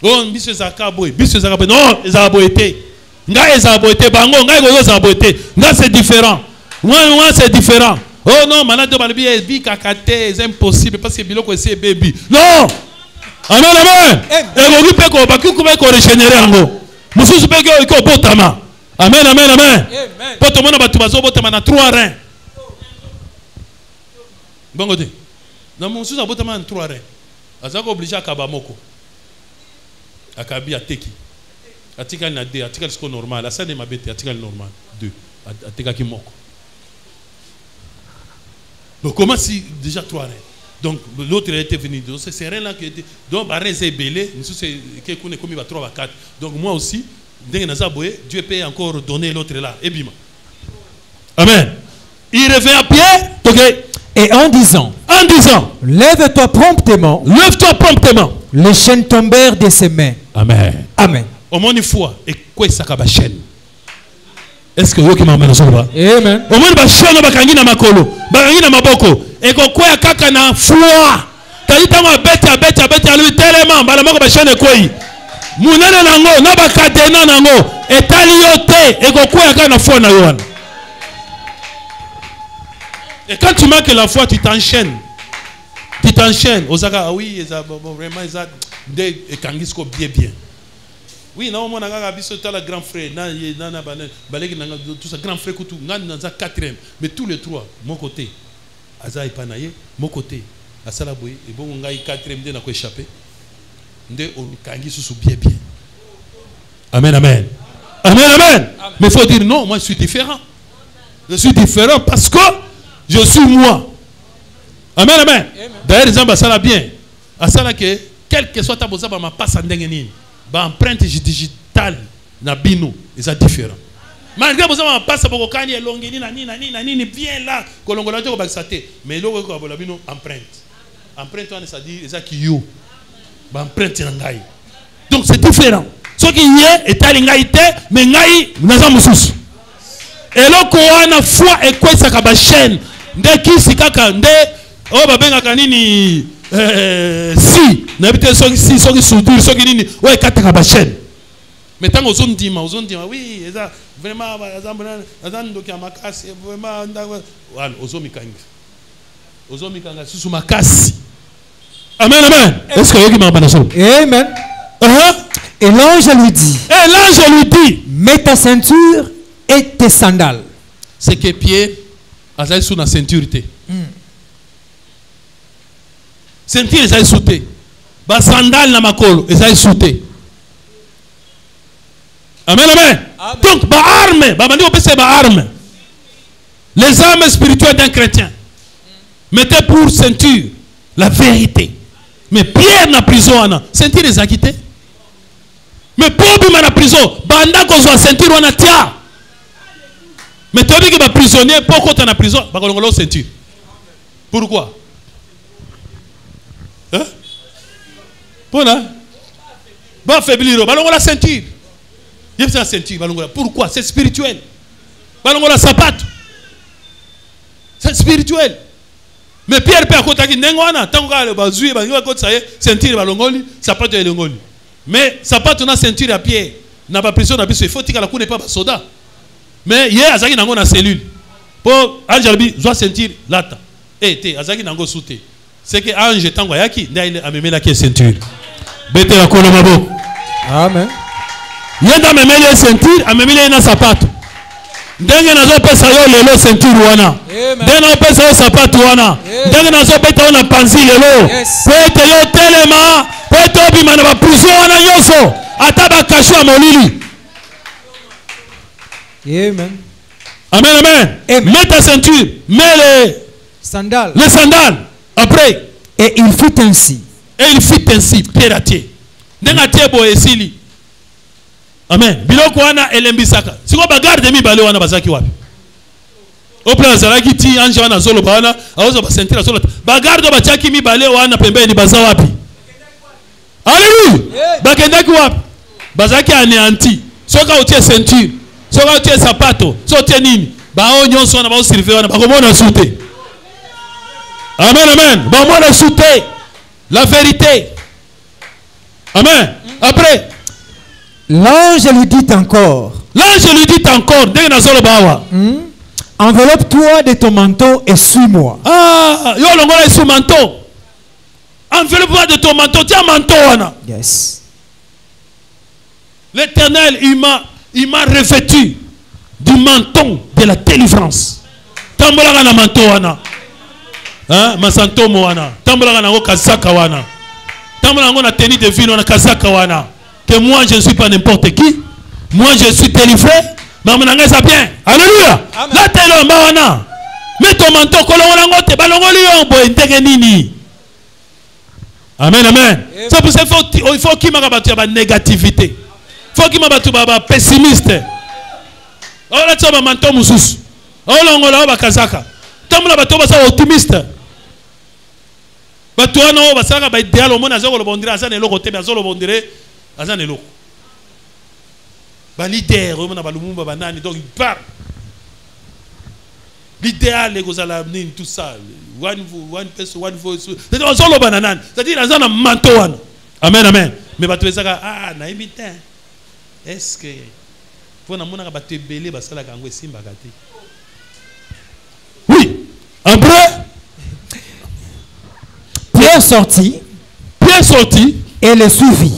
Speaker 1: Oh, biso zakaboy. Biso zakaboy. Non, les aboyés. Nga les aboyés. Bango, nga les aboyés. Nga c'est différent. Moi, c'est différent. Oh non, malade de balbi est bi kakate. C'est impossible parce que biloko c'est baby. Non. Amen, amen. Et vous pouvez qu'on régénérer en haut. Monsieur Supé ko botama. Amen, amen, amen. Botama na batubazo botama na 3 reins. Bon côté. Dans mon sous abotama en 3 reins. Azako obligé à kabamoko. Akabi a teki. Atika na 2, atika c'est normal. La scène est ma bête, atika normal 2. Atika ki moko. Donc comment si déjà 3 reins. Donc l'autre était venu. Donc c'est reins là qui était. Donc barre c'est belé, nous c'est que qu'on est comme il va 3 à 4. Donc moi aussi, dès que Nazaboé, Dieu peut encore donner l'autre là. Et bima. Amen. Il revient à Pierre. OK.
Speaker 2: Et en disant, lève-toi promptement. Les chaînes tombèrent de ses mains.
Speaker 1: Amen.
Speaker 2: Amen.
Speaker 1: Au moins une fois, et quoi ça kaba chaîne? Est-ce que vous qui m'emmènez sur le bas?
Speaker 2: Amen.
Speaker 1: Au moins une chaîne bakangi na makolo, bakangi na maboko, et quoi kaka na foi. T'as dit tamo bête lui tellement, balamoko ba chaîne quoi? Munene nango, na bakatena nango, et taliote, et quoi kaka na foi na yohan. Et quand tu manques la foi, tu t'enchaînes. Tu t'enchaînes. Osaka, oui, vraiment, et kangisko bien. Oui, non, mon aga biso tala grand frère, na baleki tout ça grand frère kutu, ngana za 4e, mais tous les 3, mon côté. Aza ipanaye, mon côté. Asala boy, et bon ngai 4e de na ko échapper. Nde on kangisu sou bien. Amen, amen. Amen, amen. Mais il faut dire non, moi je suis différent. Je suis différent parce que je suis moi. Amen, amen. D'ailleurs, les gens, ça va bien. À ça, que quel que soit ta bosa, ma passe en dengenine. Ba empreinte digitale na bino, c'est différent. Malgré bosa ma passe pour kokani elongeni na nini bien là, kolongola to baksate, mais lo ko bola bino empreinte. Empreinte on ça dit ça qui yo. Ba empreinte ngai. Donc c'est différent. Ce qui y est talingai te, mais ngai naza mususu. Et là qu'on a foi et quoi ça kaba chaîne. Nde ki sikaka nde o babenga kanini si na bité soki soudure soki nini ouais kataka ba chaîne. Mais tant aux hommes dima oui ça vraiment ça ndoki makasi vraiment voilà aux hommes kanga susu makasi. Amen amen. Est-ce que yoki mabana so?
Speaker 2: Amen. Et l'ange lui dit, mets ta ceinture et tes sandales.
Speaker 1: C'est que Pierre a sous la ceinture. Ceinture est sauté. Ba sandale na makolo est sauté. Amen amen. Donc ba arme, ba mandi opese ba arme. Les armes spirituelles d'un chrétien. Mettez pour ceinture la vérité. Mais Pierre na prison ana, ceinture est acquitté. Mais pour bien la prison, banda qu'on soit ceinture on a tia. Mais tu dis que les prisonniers, pourquoi tu es en prison? Parce qu'on a la ceinture. Pourquoi? Hein? Pourquoi? Bah faiblir, bah on a la ceinture. Il y a la ceinture, pourquoi? C'est spirituel. Bah on a la sapate. C'est spirituel. Mais Pierre peut à côté qui n'engwana, tant qu'on a le bazouille, bah il va côté ça y est, ceinture bah l'ongoli, sapate est l'ongoli. Mais sapate on a ceinture à Pierre, n'a pas prison, n'a pas il faut que la cour n'est pas soda. Mais hier azaki nango na cellule pour anjalbi doit sentir lata te azaki nango souté c'est que ange tango yaki ndaile amemela ki ceinture bete la kono mabo
Speaker 2: amen
Speaker 1: yenda amemela ceinture amemela na sapato ndenge nazo pesa yo lelo ceinture wana ndenge nazo pesa yo sapato wana ndenge nazo beta na panzi lelo pete yo telema pete obima na ba prison wana yoso ataba kasho molili.
Speaker 2: Amen.
Speaker 1: Amen, amen. Mets ta ceinture, mets les sandales. Après.
Speaker 2: Et il fit ainsi.
Speaker 1: Pierre a tié. Nengatie bo esili. Amen. Biloko wana elembisaka. Siko bagarde mi bale wana bazaki wapi. Au plan zalaki ti anje wana zolo bana, awozo ba ceinture zolo. Bagarde ba tiaki mi bale wana pembeni baza wapi. Alléluia. Bakendaki wapi. Bazaki anéanti. Soka otie ceinture. Si tu es sapato, si tu es nini, on va surveiller, on sauter. Amen, amen. On va sauter. La vérité. Amen. Après,
Speaker 2: l'ange lui dit encore. Enveloppe-toi de ton manteau et suis-moi.
Speaker 1: Ah, yo longola est sous manteau. Enveloppe-toi de ton manteau. Tiens manteau, Anna.
Speaker 2: Yes.
Speaker 1: L'Éternel, il m'a revêtu du menton de la délivrance. Tambolaka na manteau wana. Hein? Masanto wana. Tambolaka na kazaka wana. Tambolaka na tenue de vie wana kazaka wana. Que moi je ne suis pas n'importe qui. Moi je suis délivré. Maman ça bien. Alléluia. La telomba wana. Mets ton manteau kolongola ngote balongoli yombo enteke nini. Amen amen. C'est pour ça il faut qu'il m'a battu à la négativité. Il faut qu'il m'a battu à pessimiste. Oh là tu as manteau musus. Oh là on a bakazaka. Tant la bateau basa optimiste. Bateau no basaka ba idéal au monde azoko le bondire azane loko te azolo bondire azane loko. Ba leader on a ba lumumba banani donc il parle. L'idéal est kozala nini tout ça. One person one voice. C'est azolo bananani. C'est-à-dire azana manteau wana. Amen amen. Mais bateau ezaka ah na imite. Est-ce que pour na mona ba te belé ba sala kango simba kati. Oui. Après
Speaker 2: Pierre sortit et le suivit.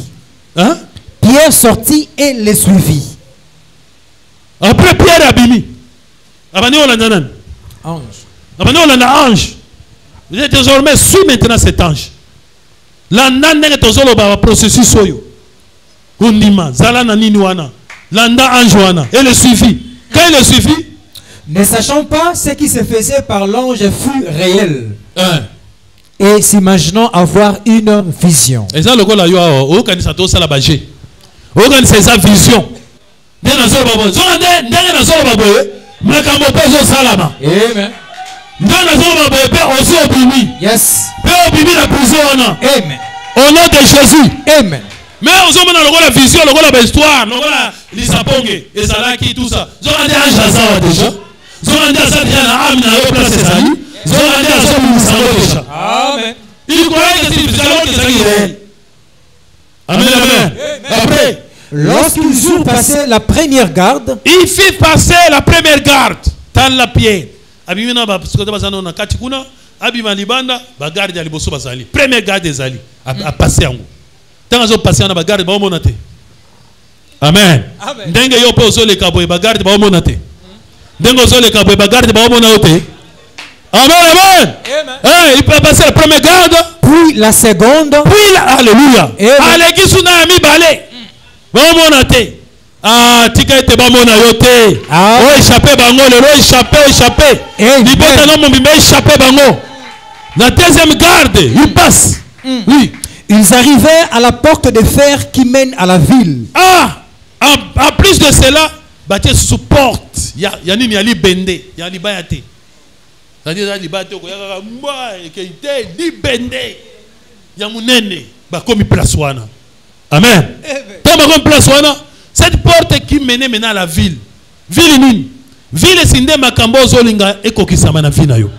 Speaker 1: Hein?
Speaker 2: Pierre sortit et le suivit.
Speaker 1: Après Pierre abimi. Abani on a un
Speaker 2: ange.
Speaker 1: Abani on a un ange. Vous êtes désormais sous maintenant cet ange. La nana tozolo ba processus soyo. Undima zala na nini wana. Landa ange wana et le suivit. Quand il le suivit,
Speaker 2: ne sachant pas ce qui se faisait par l'ange fut réel. et s'imaginant avoir une vision.
Speaker 1: Et ça, le gars là, il y a organisateur tout ça la bagé. Organiser sa vision. Amen.
Speaker 2: Yes.
Speaker 1: Amen. Au nom de Jésus.
Speaker 2: Amen.
Speaker 1: Mais on a la vision, on a l'histoire, on a l'isapongé, et ça là qui tout ça. On a déjà. On a déjà
Speaker 2: Amen.
Speaker 1: Il croyait que c'est Amen, amen. Après,
Speaker 2: lorsqu'ils eurent passé la première garde,
Speaker 1: il fit passer la première garde. Dans la pierre. Abimina parce que bazano na katikuna, abima libanda, ba garde ya liboso bazali. Première garde des ali a passer en. Tant azo passer na ba garde ba monate. Amen. Ndenge yo pe ozo le kabo ba garde ba monate. Ndenge ozo le kabo ba garde ba monate. Amen, amen. Eh, il peut passer la première garde,
Speaker 2: puis la seconde,
Speaker 1: puis la alléluia. Allez, suna mi balé. Ba monate. Ah, tika ete ba mona yote. Oh, échappé bango, le échappé. Libota non mon bimbe échappé bango. La deuxième garde, il passe. Oui.
Speaker 2: Ils arrivaient à la porte de fer qui mène à la ville.
Speaker 1: Ah, en plus de cela, bâtir sous porte. Il y a ni ali bende, il y a li bayate. C'est-à-dire il y a li bayate ko ya mwa ekite li bende. Ya munene ba komi place wana. Amen. Toma comme place wana. Cette porte qui menait maintenant à la ville. Ville nini? Ville sinde makambo ozolinga ekokisama na vina yo.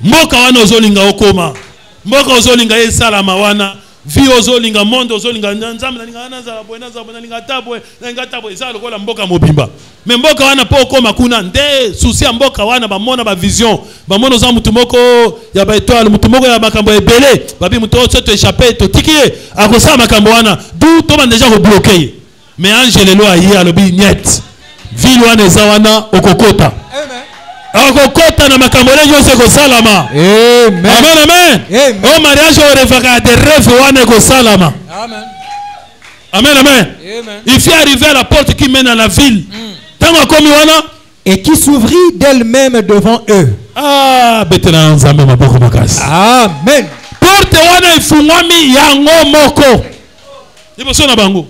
Speaker 1: Mboka wana ozolinga okoma. Mboka ozolinga esalama wana. Vi ozolinga monde ozolinga nzambe nalinga nazala boye nazala nalinga tabwe ezala lokola mboka mobimba. Mais mboka wana po okoma kuna nde souci ya mboka wana bamona ba vision. Bamona za mutu moko ya ba étoile mutu moko ya makambo ebele. Babi mutu oso échapper to tikiye akosala makambo wana. D'où to déjà rebloquer. Mais Angel lo ayi alobi net. Ville wana ezawana okokota. Amen. Okokota na makambo nyonso ko salama.
Speaker 2: Amen.
Speaker 1: Amen, amen. Au mariage au revaka de rêve wana ko salama.
Speaker 2: Amen.
Speaker 1: Amen, amen.
Speaker 2: Amen.
Speaker 1: Il fait arriver à la porte qui mène à la ville. Tango komi wana
Speaker 2: et qui s'ouvrit d'elle-même devant eux.
Speaker 1: Ah, betena nzambe maboko makasi.
Speaker 2: Amen.
Speaker 1: Porte wana ifungwami yango moko. Liboso na bango.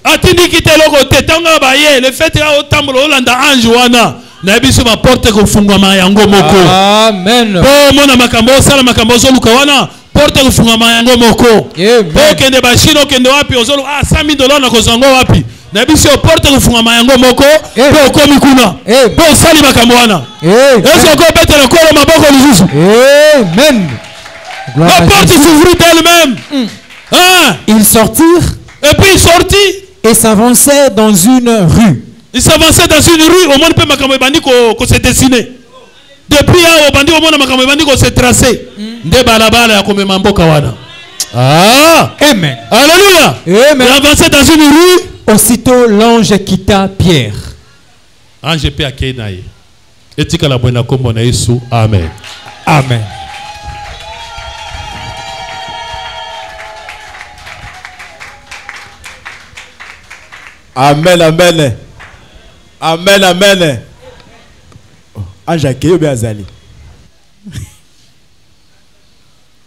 Speaker 1: Atindi kite loko tetanga baye le fait ya otambulo olanda ange wana na biso ba porte ko fungwama yango moko.
Speaker 2: Amen.
Speaker 1: Po mona makambo sala makambo zoluka wana porte ko fungwama yango moko. Po kende ba shino kende wapi ozolu $100,000 na kozango wapi na biso porte ko fungwama yango moko po komi kuna po sali makambo wana. Est-ce que betela kolo maboko lisusu?
Speaker 2: Amen.
Speaker 1: La porte s'ouvrit d'elle-même.
Speaker 2: Ils sortirent
Speaker 1: et puis ils sortit
Speaker 2: et s'avançait dans une rue.
Speaker 1: Il s'avançait dans une rue, au monde peut makambo bandi ko se dessiner. Depuis là au bandi au monde makambo bandi ko se tracer. Nde balabala ya komema mboka wana. Ah!
Speaker 2: Amen.
Speaker 1: Alléluia.
Speaker 2: Amen.
Speaker 1: Il avançait dans une rue.
Speaker 2: Aussitôt l'ange quitta Pierre.
Speaker 1: Ange pe akenaye. Etika la bwana kombo na Yesu. Amen.
Speaker 2: Amen.
Speaker 3: Amen, amen. Amen, amen. Anjake obi azali.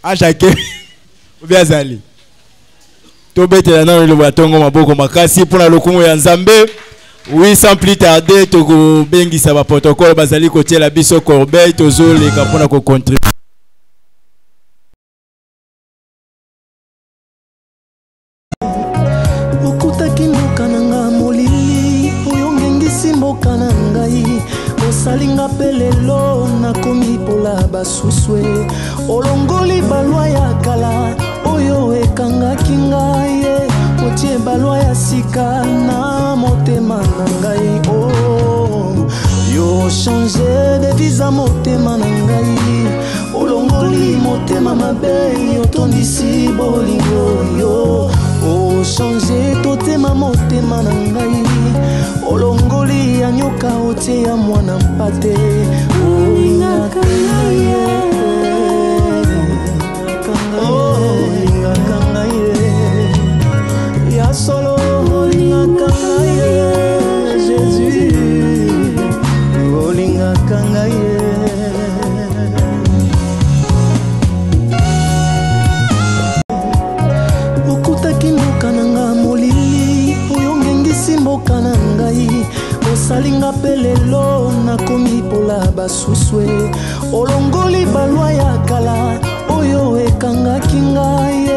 Speaker 3: Anjake obi azali. Tobetela na le batongo maboko makasi pona lokumu ya Nzambe. Oui, sans plus tarder toko bengisa ba protocole bazali kotiela biso corbeille tozoleka pona ko contribuer.
Speaker 4: Salinga pelelo na komi pola basuswe olongoli balwa ya kala oyo ekangaki ngai otie balwa ya sika na motema na ngai oh yo changer de visa motema na ngai olongoli motema mabe yo tondisi bolingo yo o changer totema motema na ngai olongoli ya nyoka otie ya mwana mpate olingaka ngai olingaka ngai ya solo olingaka ngai Jésus olingaka ngai okutaki mboka na nga molili oyo ngengisi mboka na ngai osalinga mpe lelo nakomi pola basuswe olongoli balwa ya kala oyo ekangaki ngai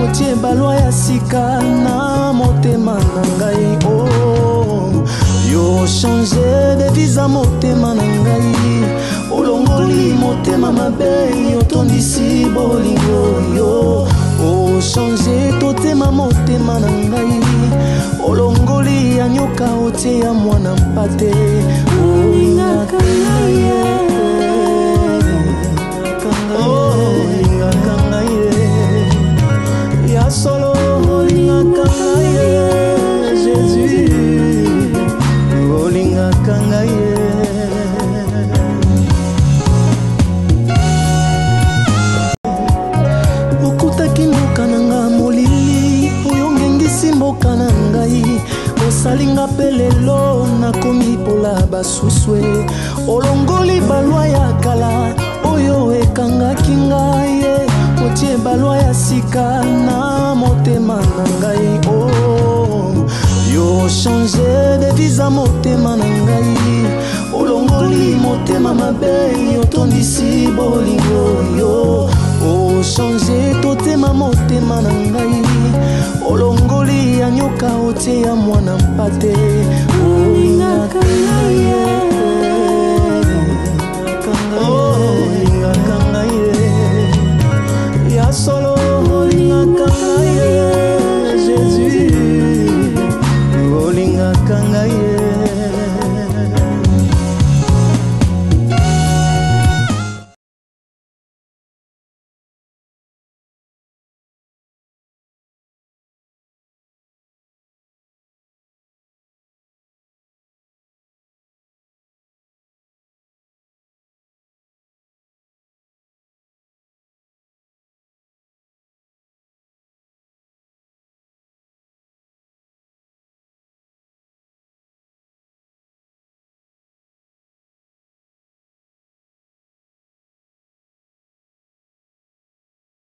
Speaker 4: otie balwa ya sika na motema na ngai yo change de visa motema na ngai olongoli motema mabe otondisi bolingo yo change totema motema na ngai olongoli ya nyoka otie ya mwana mpate olingaka ngai olingaka ngai ya solo olingaka ngai Jésus olingaka ngai okutaki mboka na nga molili oyo ngengisi mboka na ngai osalinga mpe lelo nakomi pola basuswe olongoli balwa ya kala oyo ekangaki ngai otie balwa ya sika na motema na ngai yo change de visa motema na ngai olongoli motema mabe otondisi bolingo yo change totema motema na ngai olongoli ya nyoka otie ya mwana mpate